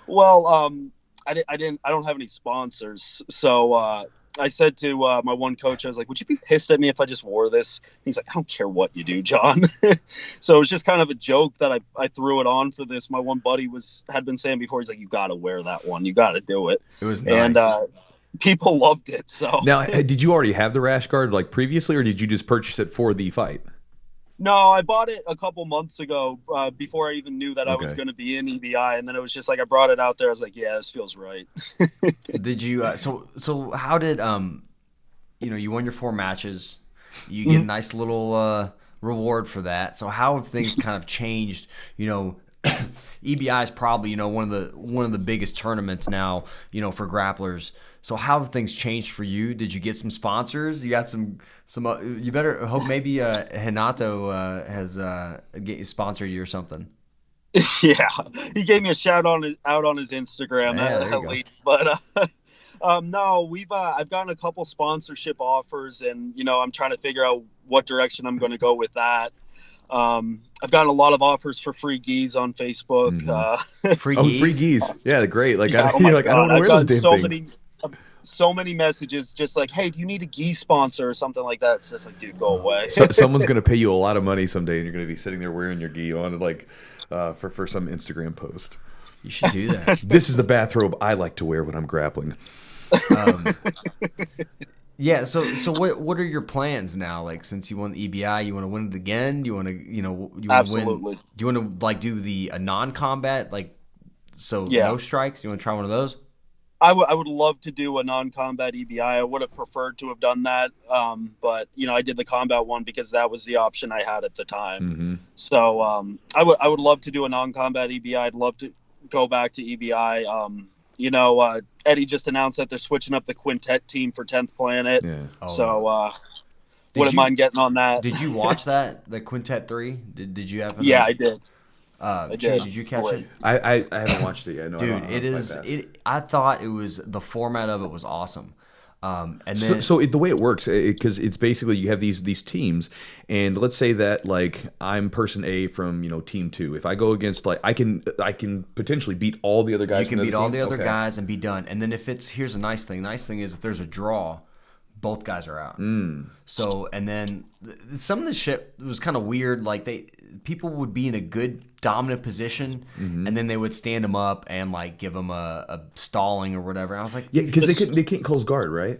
Speaker 3: Well, I don't have any sponsors, so I said to my one coach, I was like, "Would you be pissed at me if I just wore this?" And he's like, "I don't care what you do, John." So it was just kind of a joke that I threw it on for this. My one buddy had been saying before, he's like, "You got to wear that one. You got to do it."
Speaker 2: It was nice.
Speaker 3: And people loved it. So
Speaker 1: now, did you already have the rash guard like previously, or did you just purchase it for the fight?
Speaker 3: No, I bought it a couple months ago before I even knew that I was going to be in EBI, and then it was just like I brought it out there. I was like, "Yeah, this feels right."
Speaker 2: Did you? So how did you won your 4 matches, you get a nice little reward for that. So how have things kind of changed? You know, EBI is probably one of the biggest tournaments now. For grapplers. So how have things changed for you? Did you get some sponsors? You got some. You better hope maybe Hinato has sponsored you or something.
Speaker 3: Yeah, he gave me a shout out on his Instagram at least. But no, I've gotten a couple sponsorship offers, and I'm trying to figure out what direction I'm going to go with that. I've gotten a lot of offers for free gis on Facebook.
Speaker 2: Free gis?
Speaker 1: Free gis. Yeah, great. Like,
Speaker 3: yeah,
Speaker 1: you're like, I don't know where this damn thing.
Speaker 3: So many messages just like, "Hey, do you need a gi sponsor?" or something like that. It's just like, dude, go away.
Speaker 1: Someone's going to pay you a lot of money someday, and you're going to be sitting there wearing your gi on like for some Instagram post.
Speaker 2: You should do that.
Speaker 1: This is the bathrobe I like to wear when I'm grappling.
Speaker 2: Yeah. So what are your plans now? Like, since you won the EBI, you want to win it again? Do you want to you want to win? Do you want to like do a non-combat no strikes? You want to try one of those?
Speaker 3: I would love to do a non-combat EBI. I would have preferred to have done that, but I did the combat one because that was the option I had at the time.
Speaker 1: Mm-hmm.
Speaker 3: So I would love to do a non-combat EBI. I'd love to go back to EBI. Eddie just announced that they're switching up the quintet team for 10th Planet. Yeah. Wouldn't mind getting on that.
Speaker 2: Did you watch that, the Quintet 3? Did you happen?
Speaker 3: Yeah, I did.
Speaker 2: Did you catch it?
Speaker 1: I haven't watched it yet. No,
Speaker 2: dude, I thought the format of it was awesome. And then
Speaker 1: the way it works, because it's basically you have these teams, and let's say that like I'm person A from team 2. If I go against I can potentially beat all the other guys.
Speaker 2: You can beat all the other guys and be done. And then here's a nice thing. Nice thing is if there's a draw, both guys are out. So, and then some of the shit was kind of weird. Like people would be in a good dominant position, and then they would stand them up and like give them a stalling or whatever. I was like,
Speaker 1: yeah, because they can't close guard, right?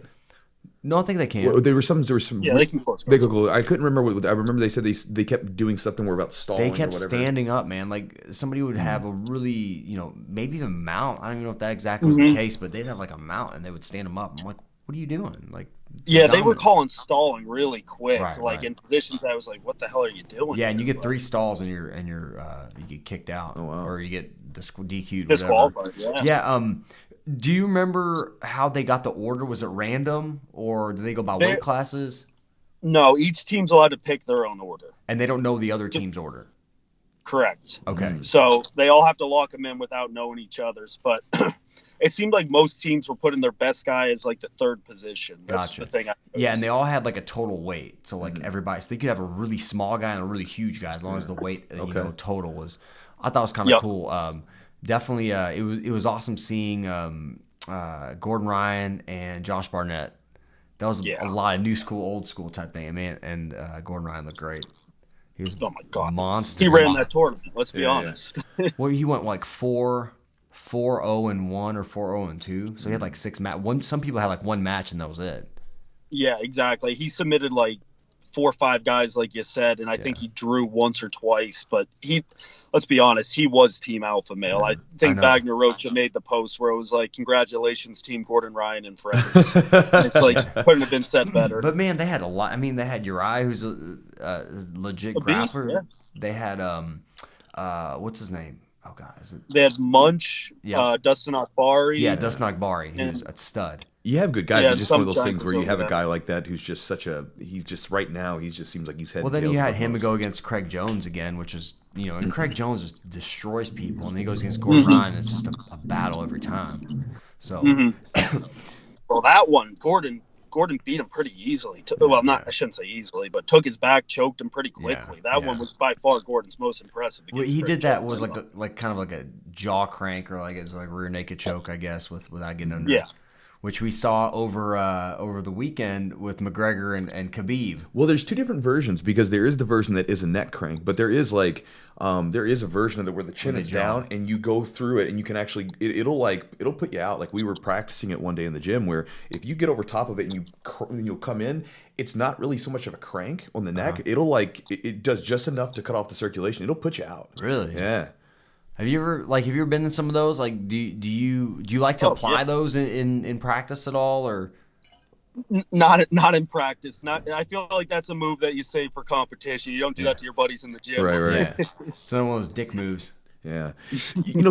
Speaker 2: No, I think they can.
Speaker 1: Well, there were some.
Speaker 3: Yeah, they can close guard.
Speaker 1: I couldn't remember. I remember they said they kept doing something more about stalling.
Speaker 2: They kept standing up, man. Like somebody would have a really, maybe even mount. I don't even know if that exactly was the case, but they'd have like a mount and they would stand them up. I'm like, what are you doing? Like,
Speaker 3: yeah, they were calling stalling really quick,
Speaker 2: right.
Speaker 3: In positions that I was like, what the hell are you doing?
Speaker 2: Yeah, and you get 3 stalls and you get kicked out, or you get DQ'd,
Speaker 3: disqualified.
Speaker 2: Yeah. Do you remember how they got the order? Was it random, or do they go by weight classes?
Speaker 3: No, each team's allowed to pick their own order,
Speaker 2: and they don't know the other team's order.
Speaker 3: Correct.
Speaker 2: Okay.
Speaker 3: So they all have to lock them in without knowing each other's. But it seemed like most teams were putting their best guy as like the third position. That's
Speaker 2: Gotcha.
Speaker 3: the thing.
Speaker 2: Yeah, and they all had like a total weight. So like everybody, so they could have a really small guy and a really huge guy as long as the weight, total was. I thought it was kind of cool. Definitely, it was awesome seeing Gordon Ryan and Josh Barnett. That was a lot of new school, old school type thing. Man, and Gordon Ryan looked great. He was
Speaker 3: oh my god,
Speaker 2: monster.
Speaker 3: He ran that tournament. Let's be honest.
Speaker 2: Well, he went like 4-0-1 or 4-0-2. So he had like 6 match. Some people had like 1 match and that was it.
Speaker 3: Yeah, exactly. He submitted like 4 or 5 guys, like you said, and I think he drew once or twice. But let's be honest, he was team alpha male. I think Wagner Rocha made the post where it was like, "Congratulations, Team Gordon Ryan and friends." It's like couldn't have been said better.
Speaker 2: But man, they had a lot. I mean, they had Uriah, who's a legit grappler.
Speaker 3: Yeah.
Speaker 2: They had what's his name? Oh god, is it?
Speaker 3: They had Munch, Dustin Akbari.
Speaker 2: Yeah, Dustin Akbari. He was a stud.
Speaker 1: You have good guys.
Speaker 3: Yeah,
Speaker 1: It's just one of those things
Speaker 3: giants
Speaker 1: where you have a
Speaker 3: over
Speaker 1: guy like that who's just he's just right now, he just seems like he's head.
Speaker 2: Well, then
Speaker 1: and
Speaker 2: you
Speaker 1: tails
Speaker 2: had
Speaker 1: above
Speaker 2: him to
Speaker 1: most.
Speaker 2: go against Craig Jones again, which is, and Craig Jones just destroys people, and then he goes against Gordon Ryan. It's just a battle every time. So,
Speaker 3: Well, that one, Gordon beat him pretty easily. I shouldn't say easily, but took his back, choked him pretty quickly. That one was by far Gordon's most impressive.
Speaker 2: Well, he did that was like kind of like a jaw crank or like it's like rear naked choke, I guess, without getting under.
Speaker 3: Yeah.
Speaker 2: Which we saw over the weekend with McGregor and Khabib.
Speaker 1: Well, there's 2 different versions because there is the version that is a neck crank, but there is like there is a version of it where the chin is down and you go through it and you can actually it'll put you out. Like we were practicing it one day in the gym where if you get over top of it and you'll come in, it's not really so much of a crank on the neck. It'll it does just enough to cut off the circulation. It'll put you out.
Speaker 2: Really?
Speaker 1: Yeah.
Speaker 2: Have you ever been in some of those? Like, do you like to apply those in practice at all, or
Speaker 3: not in practice? I feel like that's a move that you save for competition. You don't do that to your buddies in the gym.
Speaker 1: Right.
Speaker 2: Yeah. It's one of those dick moves.
Speaker 1: Yeah.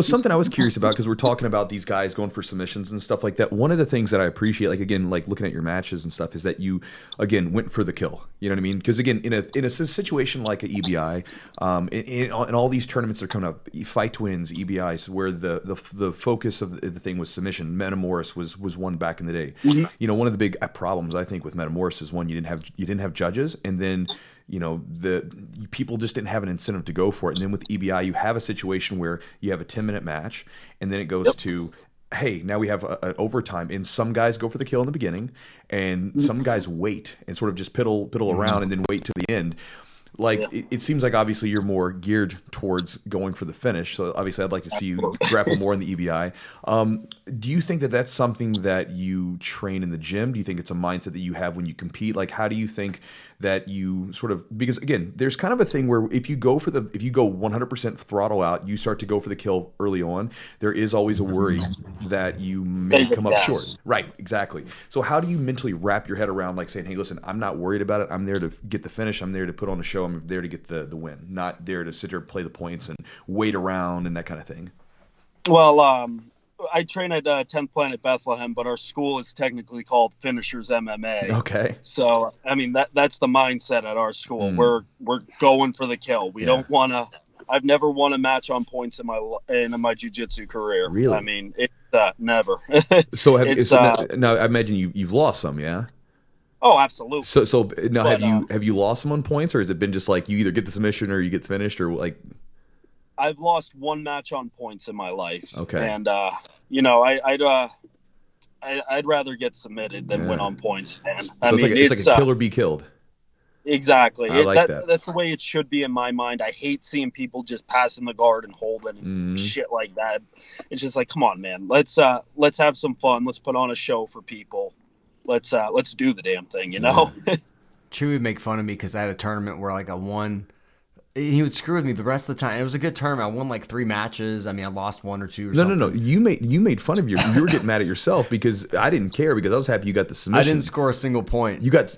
Speaker 1: Something I was curious about because we're talking about these guys going for submissions and stuff like that. One of the things that I appreciate, like looking at your matches and stuff, is that you, again, went for the kill. You know what I mean? Because, again, in a situation like a EBI, in all these tournaments that are coming up, fight to wins, EBIs, where the focus of the thing was submission. Metamoris was one back in the day. Mm-hmm. One of the big problems, I think, with Metamoris is, one, you didn't have judges, and then the people just didn't have an incentive to go for it. And then with EBI, you have a situation where you have a 10-minute match, and then it goes to, hey, now we have an overtime, and some guys go for the kill in the beginning, and some guys wait and sort of just piddle around and then wait to the end. It seems like obviously you're more geared towards going for the finish. So obviously I'd like to see you grapple more in the EBI. Do you think that that's something that you train in the gym? Do you think it's a mindset that you have when you compete? Like, how do you think that you sort of, because again, there's kind of a thing where if you go 100% throttle out, you start to go for the kill early on, there is always a worry that you may come up short. Right, exactly. So how do you mentally wrap your head around like saying, hey, listen, I'm not worried about it. I'm there to get the finish. I'm there to put on a show. I'm there to get the win, not there to sit there and play the points and wait around and that kind of thing.
Speaker 3: Well, I train at 10th Planet Bethlehem, but our school is technically called Finishers MMA.
Speaker 1: Okay.
Speaker 3: So, I mean, that's the mindset at our school. We're going for the kill. We don't want to. I've never won a match on points in my jiu-jitsu career.
Speaker 1: Really?
Speaker 3: I mean, it's never.
Speaker 1: So now I imagine you've lost some, yeah?
Speaker 3: Oh, absolutely.
Speaker 1: So now have you lost some on points, or has it been just like you either get the submission or you get finished, or like?
Speaker 3: I've lost one match on points in my life.
Speaker 1: Okay.
Speaker 3: And I'd rather get submitted than win on points, man.
Speaker 1: So it's like a kill or be killed.
Speaker 3: Exactly.
Speaker 1: I like that.
Speaker 3: That's the way it should be in my mind. I hate seeing people just passing the guard and holding and shit like that. It's just like, come on, man. Let's have some fun. Let's put on a show for people. Let's do the damn thing,
Speaker 2: Chewy would make fun of me because I had a tournament where I won. He would screw with me the rest of the time. It was a good tournament. I won 3 matches. I mean, I lost 1 or 2 or something.
Speaker 1: No. You made fun of you were getting mad at yourself because I didn't care because I was happy you got the submission.
Speaker 2: I didn't score a single point.
Speaker 1: You got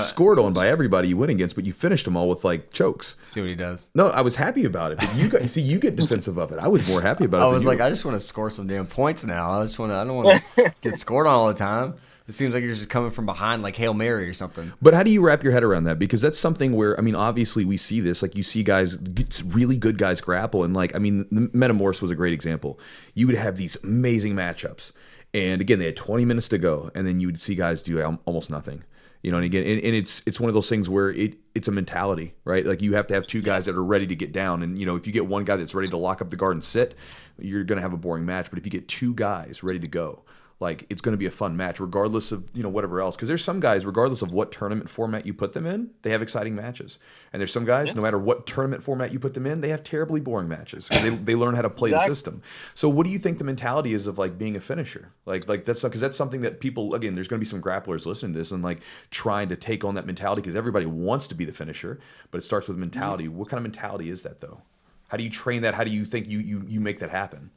Speaker 1: scored on by everybody you went against, but you finished them all with chokes.
Speaker 2: See what he does.
Speaker 1: No, I was happy about it. But you get defensive of it. I was more happy about it.
Speaker 2: I was like, I just want to score some damn points now. I don't want to get scored on all the time. It seems like you're just coming from behind like Hail Mary or something.
Speaker 1: But how do you wrap your head around that? Because that's something where, I mean, obviously we see this, like you see guys, really good guys grapple. And like, I mean, the Metamorph was a great example. You would have these amazing matchups. And again, they had 20 minutes to go. And then you would see guys do almost nothing. You know, and again, and it's one of those things where it's a mentality, right? Like you have to have two guys that are ready to get down. And, you know, if you get one guy that's ready to lock up the guard and sit, you're going to have a boring match. But if you get two guys ready to go, like it's going to be a fun match regardless of, you know, whatever else. Because there's some guys, regardless of what tournament format you put them in, they have exciting matches. And there's some guys, no matter what tournament format you put them in, they have terribly boring matches. They learn how to play the system. So what do you think the mentality is of like being a finisher? Like that's because that's something that people, again, there's going to be some grapplers listening to this and like trying to take on that mentality because everybody wants to be the finisher, but it starts with mentality. What kind of mentality is that though? How do you train that? How do you think you make that happen?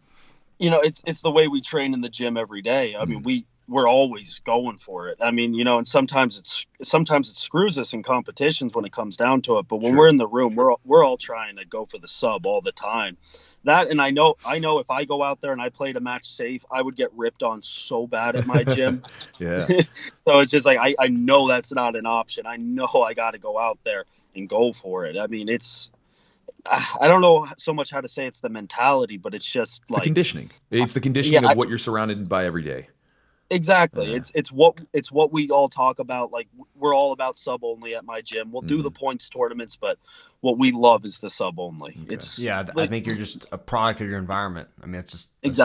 Speaker 3: You know, it's the way we train in the gym every day. I mean, we're always going for it. I mean, you know, and sometimes it screws us in competitions when it comes down to it. But when we're in the room, we're all trying to go for the sub all the time. That, and I know if I go out there and I played a match safe, I would get ripped on so bad at my gym.
Speaker 1: Yeah.
Speaker 3: So it's just like I know that's not an option. I know I got to go out there and go for it. I mean, I don't know so much how to say it's the mentality, but it's just
Speaker 1: the conditioning. It's the conditioning of what you're surrounded by every day.
Speaker 3: Exactly. Yeah. It's what we all talk about. Like we're all about sub only at my gym. We'll do the points tournaments, but what we love is the sub only. Okay.
Speaker 2: I think you're just a product of your environment. I mean, it's just
Speaker 3: it's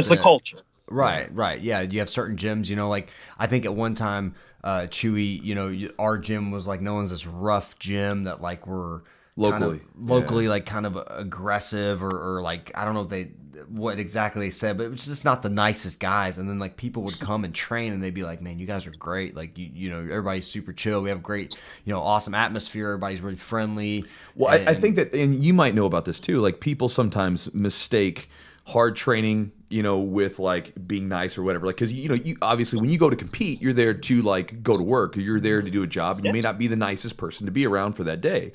Speaker 3: the culture.
Speaker 2: Right. Yeah. You have certain gyms, you know, like I think at one time, Chewy, you know, our gym was like known as this rough gym that like we're locally like kind of aggressive or like I don't know what exactly they said, but it was just not the nicest guys. And then like people would come and train and they'd be like, man, you guys are great, like you know, everybody's super chill, we have great, you know, awesome atmosphere, everybody's really friendly.
Speaker 1: Well, I think that, and you might know about this too, like people sometimes mistake hard training, you know, with like being nice or whatever. Like, because you know, you obviously when you go to compete, you're there to like go to work, or you're there to do a job, and you may not be the nicest person to be around for that day.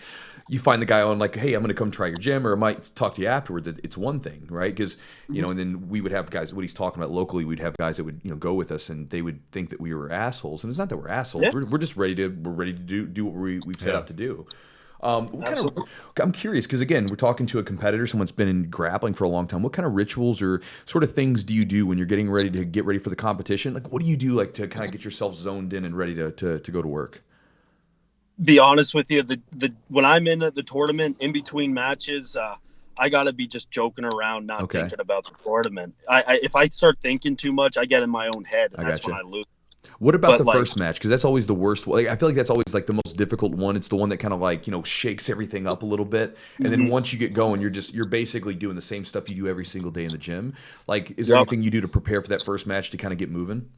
Speaker 1: You find the guy on like, hey, I'm going to come try your gym, or I might talk to you afterwards. It's one thing, right? Because you know, and then we would have guys. What he's talking about locally, we'd have guys that would, you know, go with us, and they would think that we were assholes, and it's not that we're assholes. Yeah. We're just ready to do what we've set out to do. I'm curious because again, we're talking to a competitor, someone's been in grappling for a long time. What kind of rituals or sort of things do you do when you're getting ready to get ready for the competition? Like, what do you do like to kind of get yourself zoned in and ready to go to work?
Speaker 3: Be honest with you, the when I'm in the tournament, in between matches, I gotta be just joking around, not thinking about the tournament. If I start thinking too much, I get in my own head, and that's when I lose.
Speaker 1: What about the first match? Because that's always the worst. Like, I feel like that's always like the most difficult one. It's the one that kind of like, you know, shakes everything up a little bit. And then once you get going, you're basically doing the same stuff you do every single day in the gym. Like, is there anything you do to prepare for that first match to kind of get moving?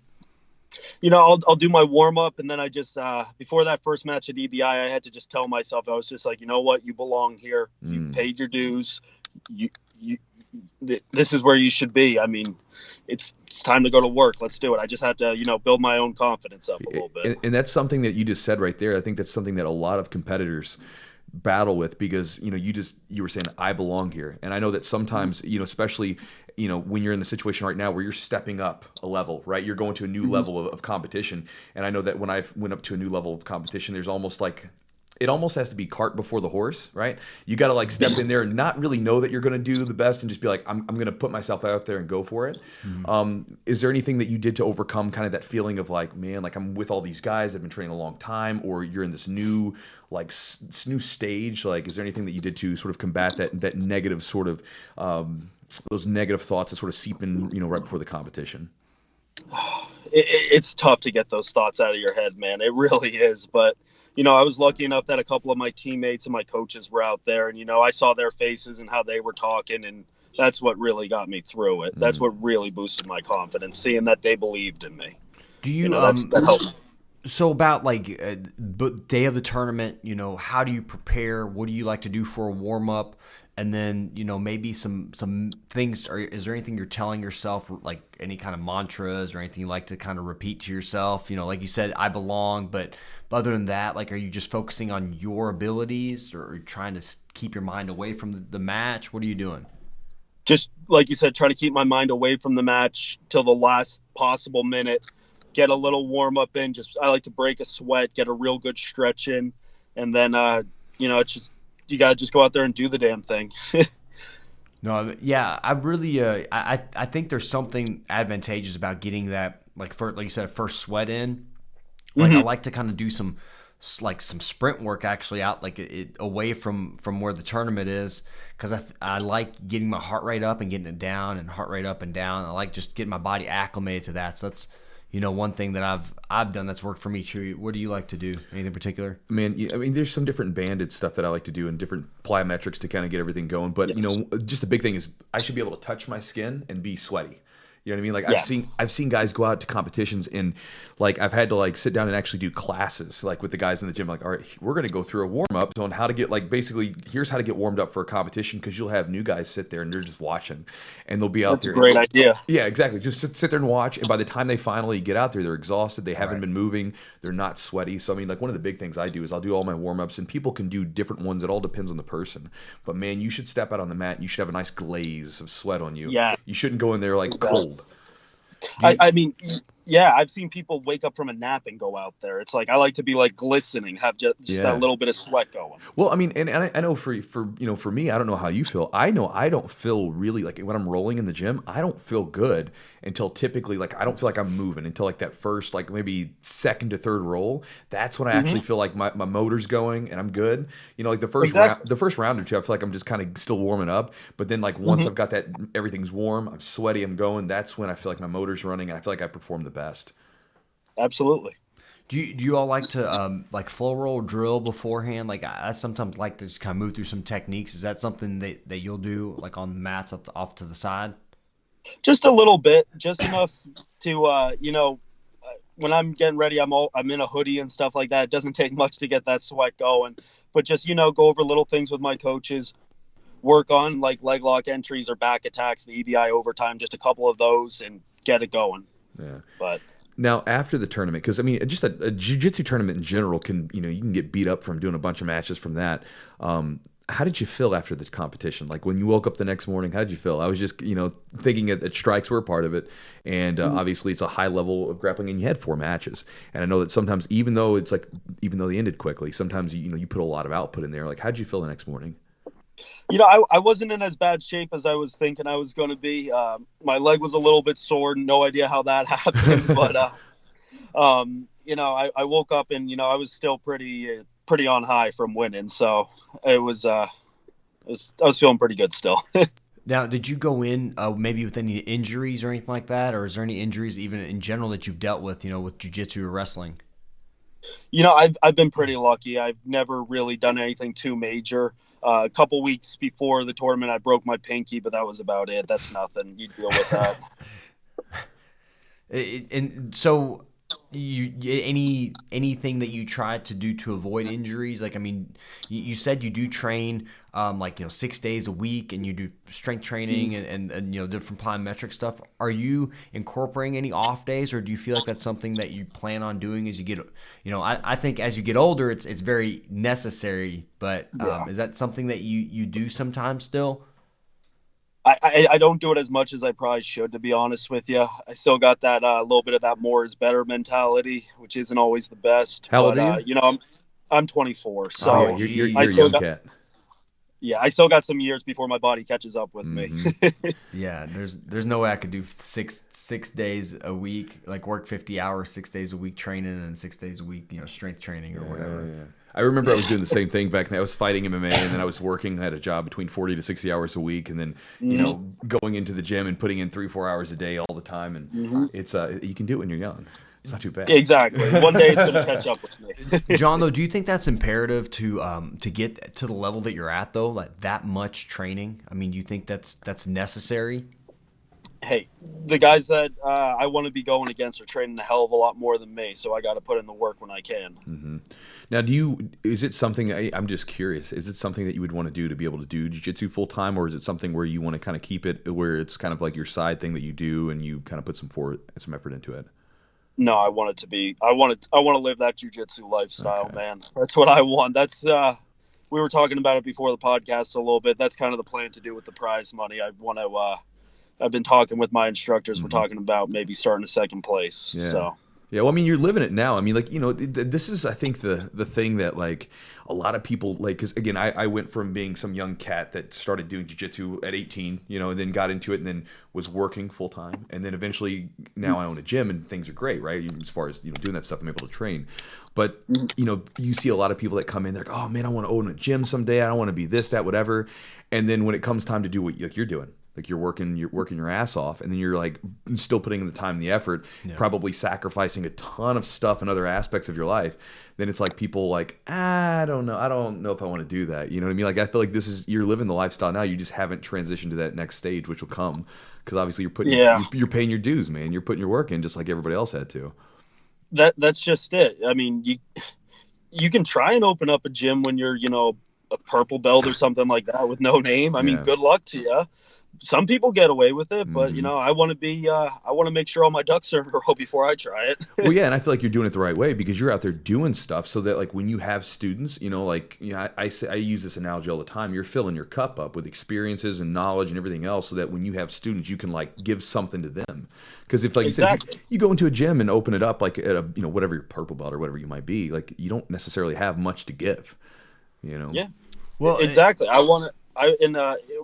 Speaker 3: You know, I'll do my warm up, and then I just before that first match at EBI, I had to just tell myself, I was just like, you know what, you belong here. You paid your dues. This is where you should be. I mean, it's time to go to work. Let's do it. I just had to, you know, build my own confidence up a little bit.
Speaker 1: And that's something that you just said right there. I think that's something that a lot of competitors battle with because, you know, you were saying, I belong here. And I know that sometimes, you know, especially, you know, when you're in the situation right now where you're stepping up a level, right? You're going to a new level of competition. And I know that when I went up to a new level of competition, there's almost like, it almost has to be cart before the horse, right? You got to like step in there and not really know that you're going to do the best and just be like, I'm going to put myself out there and go for it. Is there anything that you did to overcome kind of that feeling of like, man, like I'm with all these guys that have been training a long time, or you're in this new, like new stage? Like, is there anything that you did to sort of combat that negative sort of, those negative thoughts that sort of seep in, you know, right before the competition?
Speaker 3: It's tough to get those thoughts out of your head, man. It really is. But you know, I was lucky enough that a couple of my teammates and my coaches were out there, and, you know, I saw their faces and how they were talking, and that's what really got me through it. That's what really boosted my confidence, seeing that they believed in me.
Speaker 2: Do you know, that helped. So about like day of the tournament, you know, how do you prepare? What do you like to do for a warm up? And then, you know, maybe some things, is there anything you're telling yourself, like any kind of mantras or anything you like to kind of repeat to yourself? You know, like you said, I belong, but other than that, like, are you just focusing on your abilities, or are you trying to keep your mind away from the match? What are you doing?
Speaker 3: Just like you said, try to keep my mind away from the match till the last possible minute. get a little warm up in. I like to break a sweat, get a real good stretch in, and then it's just you gotta just go out there and do the damn thing.
Speaker 2: No, yeah, I really, I think there's something advantageous about getting that, like you said, first sweat in. Like I like to kind of do some sprint work actually out away from where the tournament is, because I like getting my heart rate up and getting it down, and heart rate up and down. I like just getting my body acclimated to that. So that's one thing that I've done that's worked for me. Chewy, what do you like to do? Anything in particular?
Speaker 1: Man, I mean, there's some different banded stuff that I like to do and different plyometrics to kind of get everything going. But just the big thing is I should be able to touch my skin and be sweaty. You know what I mean? Like I've seen guys go out to competitions, and like I've had to like sit down and actually do classes like with the guys in the gym. Like, all right, we're going to go through a warm up on how to get basically here's how to get warmed up for a competition, because you'll have new guys sit there and they're just watching, and they'll be out there.
Speaker 3: That's a great idea.
Speaker 1: Yeah, exactly. Just sit there and watch, and by the time they finally get out there, they're exhausted. They haven't been moving. They're not sweaty. So I mean, like one of the big things I do is I'll do all my warm ups, and people can do different ones. It all depends on the person. But man, you should step out on the mat and you should have a nice glaze of sweat on you.
Speaker 3: Yeah.
Speaker 1: You shouldn't go in there like cold.
Speaker 3: I mean, yeah, I've seen people wake up from a nap and go out there. It's like I like to be like glistening, have just that little bit of sweat going.
Speaker 1: Well, I mean, and I know for me, I don't know how you feel. I know I don't feel really like when I'm rolling in the gym, I don't feel good until typically like I don't feel like I'm moving until like that first like maybe second to third roll. That's when I actually feel like my motor's going and I'm good. Like the first round or two, I feel like I'm just kind of still warming up. But then like once I've got that everything's warm, I'm sweaty, I'm going. That's when I feel like my motor's running and I feel like I perform the best.
Speaker 3: Absolutely.
Speaker 2: Do you all like to like flow roll drill beforehand? Like I sometimes like to just kind of move through some techniques. Is that something that you'll do like on the mats off to the side?
Speaker 3: Just a little bit, just enough to when I'm getting ready, I'm in a hoodie and stuff like that. It doesn't take much to get that sweat going, but just go over little things with my coaches. Work on like leg lock entries or back attacks, the EBI overtime, just a couple of those, and get it going.
Speaker 1: Yeah.
Speaker 3: But
Speaker 1: now after the tournament, because I mean, just a jiu-jitsu tournament in general can you can get beat up from doing a bunch of matches from that. How did you feel after the competition? Like when you woke up the next morning, how did you feel? I was just thinking that strikes were a part of it, and obviously it's a high level of grappling, and you had 4 matches. And I know that sometimes even though they ended quickly, sometimes you put a lot of output in there. Like how did you feel the next morning?
Speaker 3: I wasn't in as bad shape as I was thinking I was going to be. My leg was a little bit sore. No idea how that happened, but I woke up and I was still pretty on high from winning. So I was feeling pretty good still.
Speaker 2: Now, did you go in maybe with any injuries or anything like that, or is there any injuries even in general that you've dealt with, with jiu-jitsu or wrestling?
Speaker 3: I've been pretty lucky. I've never really done anything too major. A couple weeks before the tournament, I broke my pinky, but that was about it. That's nothing. You deal with that.
Speaker 2: And so, anything that you tried to do to avoid injuries? Like, I mean, you said you do train 6 days a week, and you do strength training and different plyometric stuff. Are you incorporating any off days, or do you feel like that's something that you plan on doing as you get? I think as you get older, it's very necessary. But is that something that you do sometimes still?
Speaker 3: I don't do it as much as I probably should, to be honest with you. I still got that little bit of that more is better mentality, which isn't always the best.
Speaker 1: How old are you?
Speaker 3: I'm 24, so
Speaker 1: you're a young cat.
Speaker 3: Yeah, I still got some years before my body catches up with me.
Speaker 2: Yeah, there's no way I could do six days a week, like work 50 hours, 6 days a week training, and 6 days a week, strength training or whatever.
Speaker 1: Yeah. I remember I was doing the same thing back then. I was fighting MMA, and then I was working. I had a job between 40 to 60 hours a week, and then going into the gym and putting in 3-4 hours a day all the time. And it's you can do it when you're young. It's not too bad.
Speaker 3: Exactly. One day it's going to catch up with me.
Speaker 2: John, though, do you think that's imperative to get to the level that you're at, though? Like that much training? I mean, do you think that's necessary?
Speaker 3: Hey, the guys that I want to be going against are training a hell of a lot more than me, so I got to put in the work when I can.
Speaker 1: Mm-hmm. Now, is it something, I'm just curious, is it something that you would want to do to be able to do jiu-jitsu full time, or is it something where you want to kind of keep it where it's kind of like your side thing that you do and you kind of put some effort into it?
Speaker 3: No, I want it to be, I want to live that jiu-jitsu lifestyle, okay. Man. That's what I want. That's, we were talking about it before the podcast a little bit. That's kind of the plan to do with the prize money. I want to, I've been talking with my instructors. Mm-hmm. We're talking about maybe starting a second place.
Speaker 1: Yeah.
Speaker 3: So
Speaker 1: Yeah, well, I mean, you're living it now. I mean, like, this is, I think, the thing that, like, a lot of people, like, because, again, I went from being some young cat that started doing jiu-jitsu at 18, and then got into it and then was working full-time. And then eventually, now I own a gym and things are great, right? As far as, doing that stuff, I'm able to train. But, you see a lot of people that come in, they're like, oh, man, I want to own a gym someday. I don't want to be this, that, whatever. And then when it comes time to do what you're doing, like you're working your ass off, and then you're like still putting in the time and the effort, probably sacrificing a ton of stuff and other aspects of your life. Then it's like people like, I don't know if I want to do that. You know what I mean? Like I feel like you're living the lifestyle now. You just haven't transitioned to that next stage, which will come because obviously you're paying your dues, man. You're putting your work in just like everybody else had to.
Speaker 3: That's just it. I mean, you can try and open up a gym when you're a purple belt or something like that with no name. I mean, good luck to you. Some people get away with it, but I want to make sure all my ducks are in a row before I try it.
Speaker 1: Well, yeah, and I feel like you're doing it the right way because you're out there doing stuff so that like when you have students, I use this analogy all the time. You're filling your cup up with experiences and knowledge and everything else, so that when you have students, you can like give something to them. Because if like
Speaker 3: exactly.
Speaker 1: you said, you go into a gym and open it up like at a whatever your purple belt or whatever you might be, like you don't necessarily have much to give.
Speaker 3: Yeah.
Speaker 1: Well,
Speaker 3: exactly.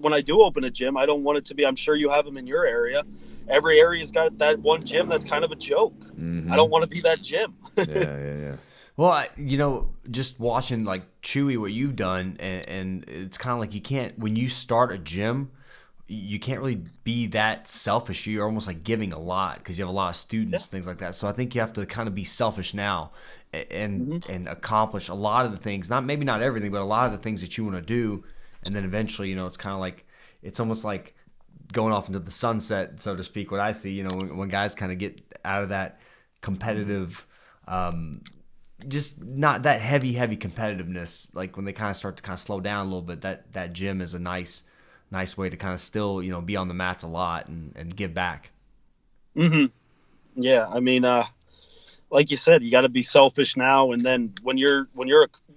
Speaker 3: When I do open a gym, I don't want it to be, I'm sure you have them in your area. Every area's got that one gym that's kind of a joke. I don't want to be that gym.
Speaker 1: Yeah.
Speaker 2: Well, just watching like Chewy, what you've done, and it's kind of like you can't, when you start a gym, you can't really be that selfish. You're almost like giving a lot because you have a lot of students, things like that. So I think you have to kind of be selfish now and accomplish a lot of the things, maybe not everything, but a lot of the things that you want to do. And then eventually, it's kind of like, it's almost like going off into the sunset, so to speak, what I see, when guys kind of get out of that competitive, just not that heavy competitiveness, like when they kind of start to kind of slow down a little bit, that gym is a nice way to kind of still, be on the mats a lot and give back.
Speaker 3: Mm-hmm. Yeah. I mean, like you said, you got to be selfish now. And then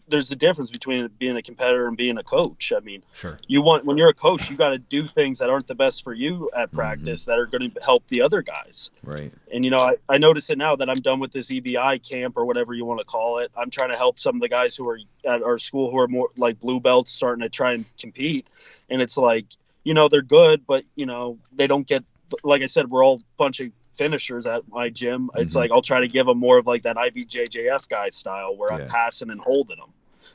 Speaker 3: there's a difference between being a competitor and being a coach. I mean,
Speaker 2: sure.
Speaker 3: When you're a coach, you got to do things that aren't the best for you at practice that are going to help the other guys.
Speaker 1: Right.
Speaker 3: And, I notice it now that I'm done with this EBI camp or whatever you want to call it. I'm trying to help some of the guys who are at our school who are more like blue belts starting to try and compete. And it's like, they're good, but, they don't get, like I said, we're all a bunch of finishers at my gym. It's like I'll try to give them more of like that IBJJF guy style where I'm passing and holding them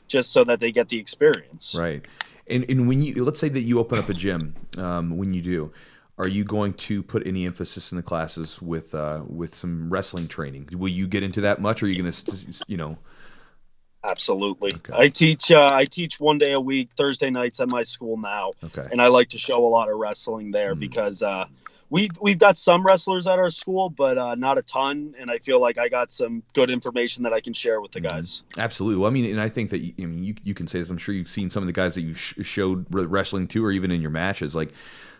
Speaker 3: just so that they get the experience.
Speaker 1: Right. And when let's say that you open up a gym, when you do, are you going to put any emphasis in the classes with some wrestling training? Will you get into that much, or are you going to,
Speaker 3: Absolutely.
Speaker 1: Okay.
Speaker 3: I teach 1 day a week, Thursday nights at my school now.
Speaker 1: Okay.
Speaker 3: And I like to show a lot of wrestling there because we've got some wrestlers at our school, but not a ton. And I feel like I got some good information that I can share with the guys.
Speaker 1: Absolutely. Well, I mean, and I think that you can say this. I'm sure you've seen some of the guys that you showed wrestling to, or even in your matches. Like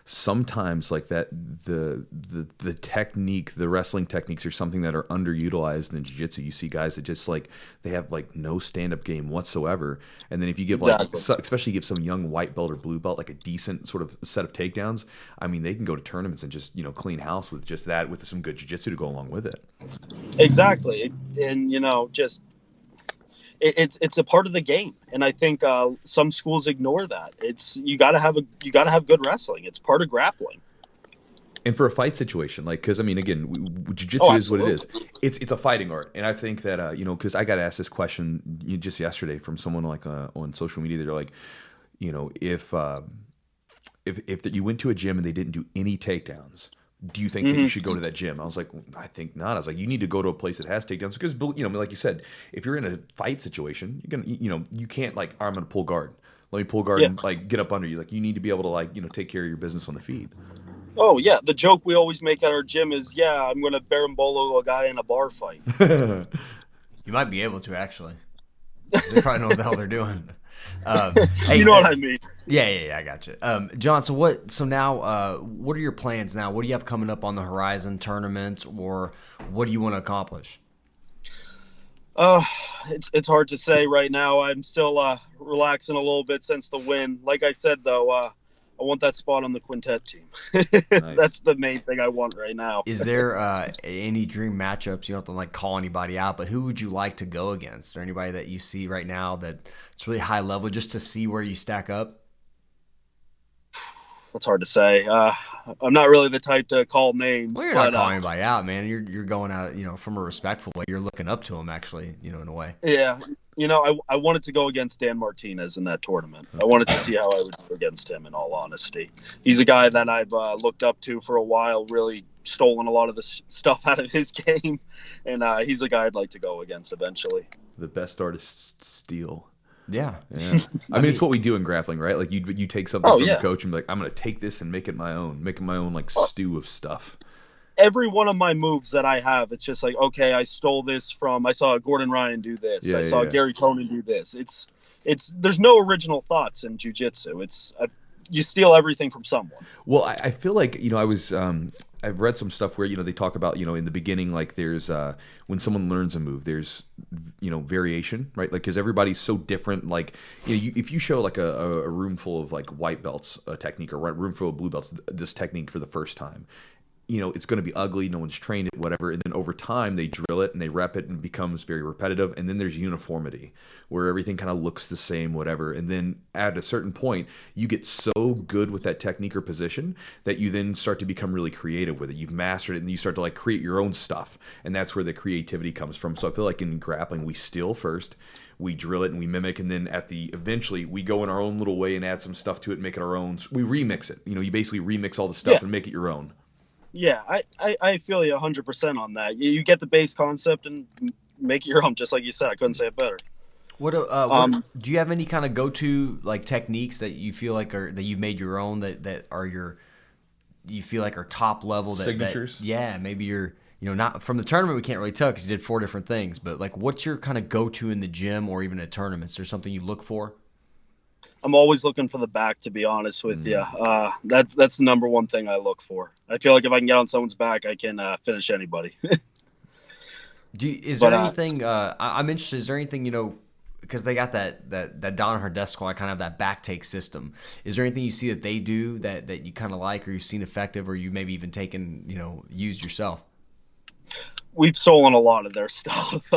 Speaker 1: sometimes, like that, the technique, the wrestling techniques are something that are underutilized in jiu-jitsu. You see guys that just like they have like no stand-up game whatsoever, and then if you give especially give some young white belt or blue belt like a decent sort of set of takedowns, I mean, they can go to tournaments and just clean house with just that, with some good jiu-jitsu to go along with it.
Speaker 3: Exactly, and just. It's a part of the game, and I think some schools ignore that. You got to have good wrestling. It's part of grappling.
Speaker 1: And for a fight situation, like, because I mean, again, jiu-jitsu is what it is. It's a fighting art, and I think that because I got asked this question just yesterday from someone like on social media. They're like, if you went to a gym and they didn't do any takedowns, do you think that you should go to that gym? I was like, I think not. I was like, you need to go to a place that has takedowns because, like you said, if you're in a fight situation, you're gonna, you can't like, I'm gonna pull guard. Let me pull guard and like get up under you. Like you need to be able to like, take care of your business on the feet.
Speaker 3: Oh yeah, the joke we always make at our gym is, I'm gonna berimbolo a guy in a bar fight.
Speaker 2: You might be able to actually. They probably know what the hell they're doing.
Speaker 3: Hey, you know what I mean?
Speaker 2: Yeah, I got you. John, so now, what are your plans now? What do you have coming up on the horizon, tournaments, or what do you want to accomplish?
Speaker 3: It's hard to say right now. I'm still relaxing a little bit since the win. Like I said, though, I want that spot on the quintet team.
Speaker 1: Nice.
Speaker 3: That's the main thing I want right now.
Speaker 2: Is there any dream matchups? You don't have to like call anybody out, but who would you like to go against? Or anybody that you see right now that's really high level, just to see where you stack up?
Speaker 3: That's hard to say. I'm not really the type to call names.
Speaker 2: Well, you're not calling anybody out, man. You're going out, from a respectful way. You're looking up to them, actually, in a way.
Speaker 3: Yeah. I wanted to go against Dan Martinez in that tournament. I wanted to see how I would do against him, in all honesty. He's a guy that I've looked up to for a while, really stolen a lot of the stuff out of his game, and he's a guy I'd like to go against eventually.
Speaker 1: The best artists steal.
Speaker 2: Yeah.
Speaker 1: I mean, it's what we do in grappling, right? Like you take something from the coach and be like, I'm going to take this and make it my own like stew of stuff.
Speaker 3: Every one of my moves that I have, it's just like, okay, I stole this from, I saw Gordon Ryan do this. I saw Gary Conan do this. It's there's no original thoughts in jiu-jitsu. You steal everything from someone.
Speaker 1: Well, I feel like, I've read some stuff where, they talk about, in the beginning, like there's, when someone learns a move, there's, variation, right? Like, because everybody's so different. Like, if you show like a room full of like white belts, a technique, or a room full of blue belts, this technique for the first time, it's going to be ugly. No one's trained it, whatever. And then over time, they drill it and they rep it and it becomes very repetitive. And then there's uniformity where everything kind of looks the same, whatever. And then at a certain point, you get so good with that technique or position that you then start to become really creative with it. You've mastered it and you start to like create your own stuff. And that's where the creativity comes from. So I feel like in grappling, we steal first, we drill it and we mimic. And then eventually we go in our own little way and add some stuff to it, make it our own. We remix it. You basically remix all the stuff and make it your own.
Speaker 3: Yeah, I feel you 100% on that. You get the base concept and make it your own, just like you said. I couldn't say it better.
Speaker 2: What do you have any kind of go-to like techniques that you feel like that you've made your own that are you feel like are top level
Speaker 1: signatures?
Speaker 2: Maybe you're not from the tournament. We can't really tell because you did 4 different things. But like, what's your kind of go-to in the gym or even at tournaments? Is there something you look for?
Speaker 3: I'm always looking for the back, to be honest with you. That's the number one thing I look for. I feel like if I can get on someone's back, I can finish anybody.
Speaker 2: Is there anything? I'm interested. Is there anything because they got that down on her desk squat, kind of that back take system. Is there anything you see that they do that you kind of like, or you've seen effective, or you maybe even taken used yourself?
Speaker 3: We've stolen a lot of their stuff.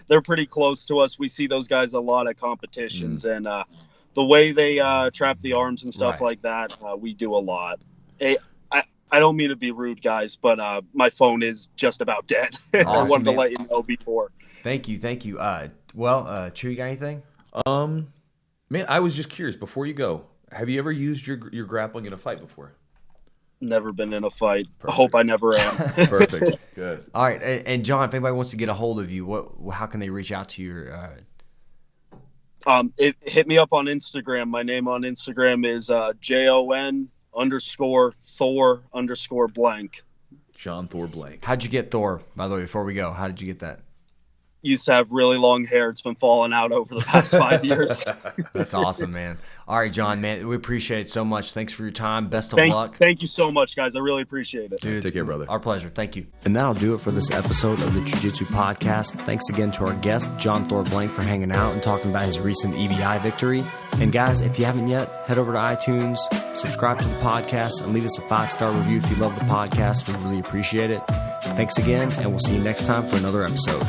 Speaker 3: They're pretty close to us. We see those guys a lot at competitions, and the way they trap the arms and stuff like that, we do a lot. I don't mean to be rude, guys, but my phone is just about dead. Awesome, I wanted to let you know before.
Speaker 2: Thank you. Chewy, you got anything?
Speaker 1: Man, I was just curious. Before you go, have you ever used your grappling in a fight before?
Speaker 3: Never been in a fight.
Speaker 1: Perfect.
Speaker 3: I hope I never am.
Speaker 1: Perfect. Good.
Speaker 2: All right, and John, if anybody wants to get a hold of you, how can they reach out to you?
Speaker 3: Hit me up on Instagram. My name on Instagram is JON_Thor_blank.
Speaker 1: John Thor blank.
Speaker 2: How'd you get Thor, by the way, before we go? How did you get that?
Speaker 3: Used to have really long hair. It's been falling out over the past 5 years.
Speaker 2: That's awesome, man. All right, John, man, we appreciate it so much. Thanks for your time. Best of luck.
Speaker 3: Thank you so much, guys. I really appreciate it.
Speaker 2: Dude,
Speaker 1: take care, brother.
Speaker 2: Our pleasure. Thank you. And that'll do it for this episode of the Jujitsu Podcast. Thanks again to our guest, John Thor Blank, for hanging out and talking about his recent EBI victory. And guys, if you haven't yet, head over to iTunes, subscribe to the podcast, and leave us a 5-star review if you love the podcast. We really appreciate it. Thanks again, and we'll see you next time for another episode.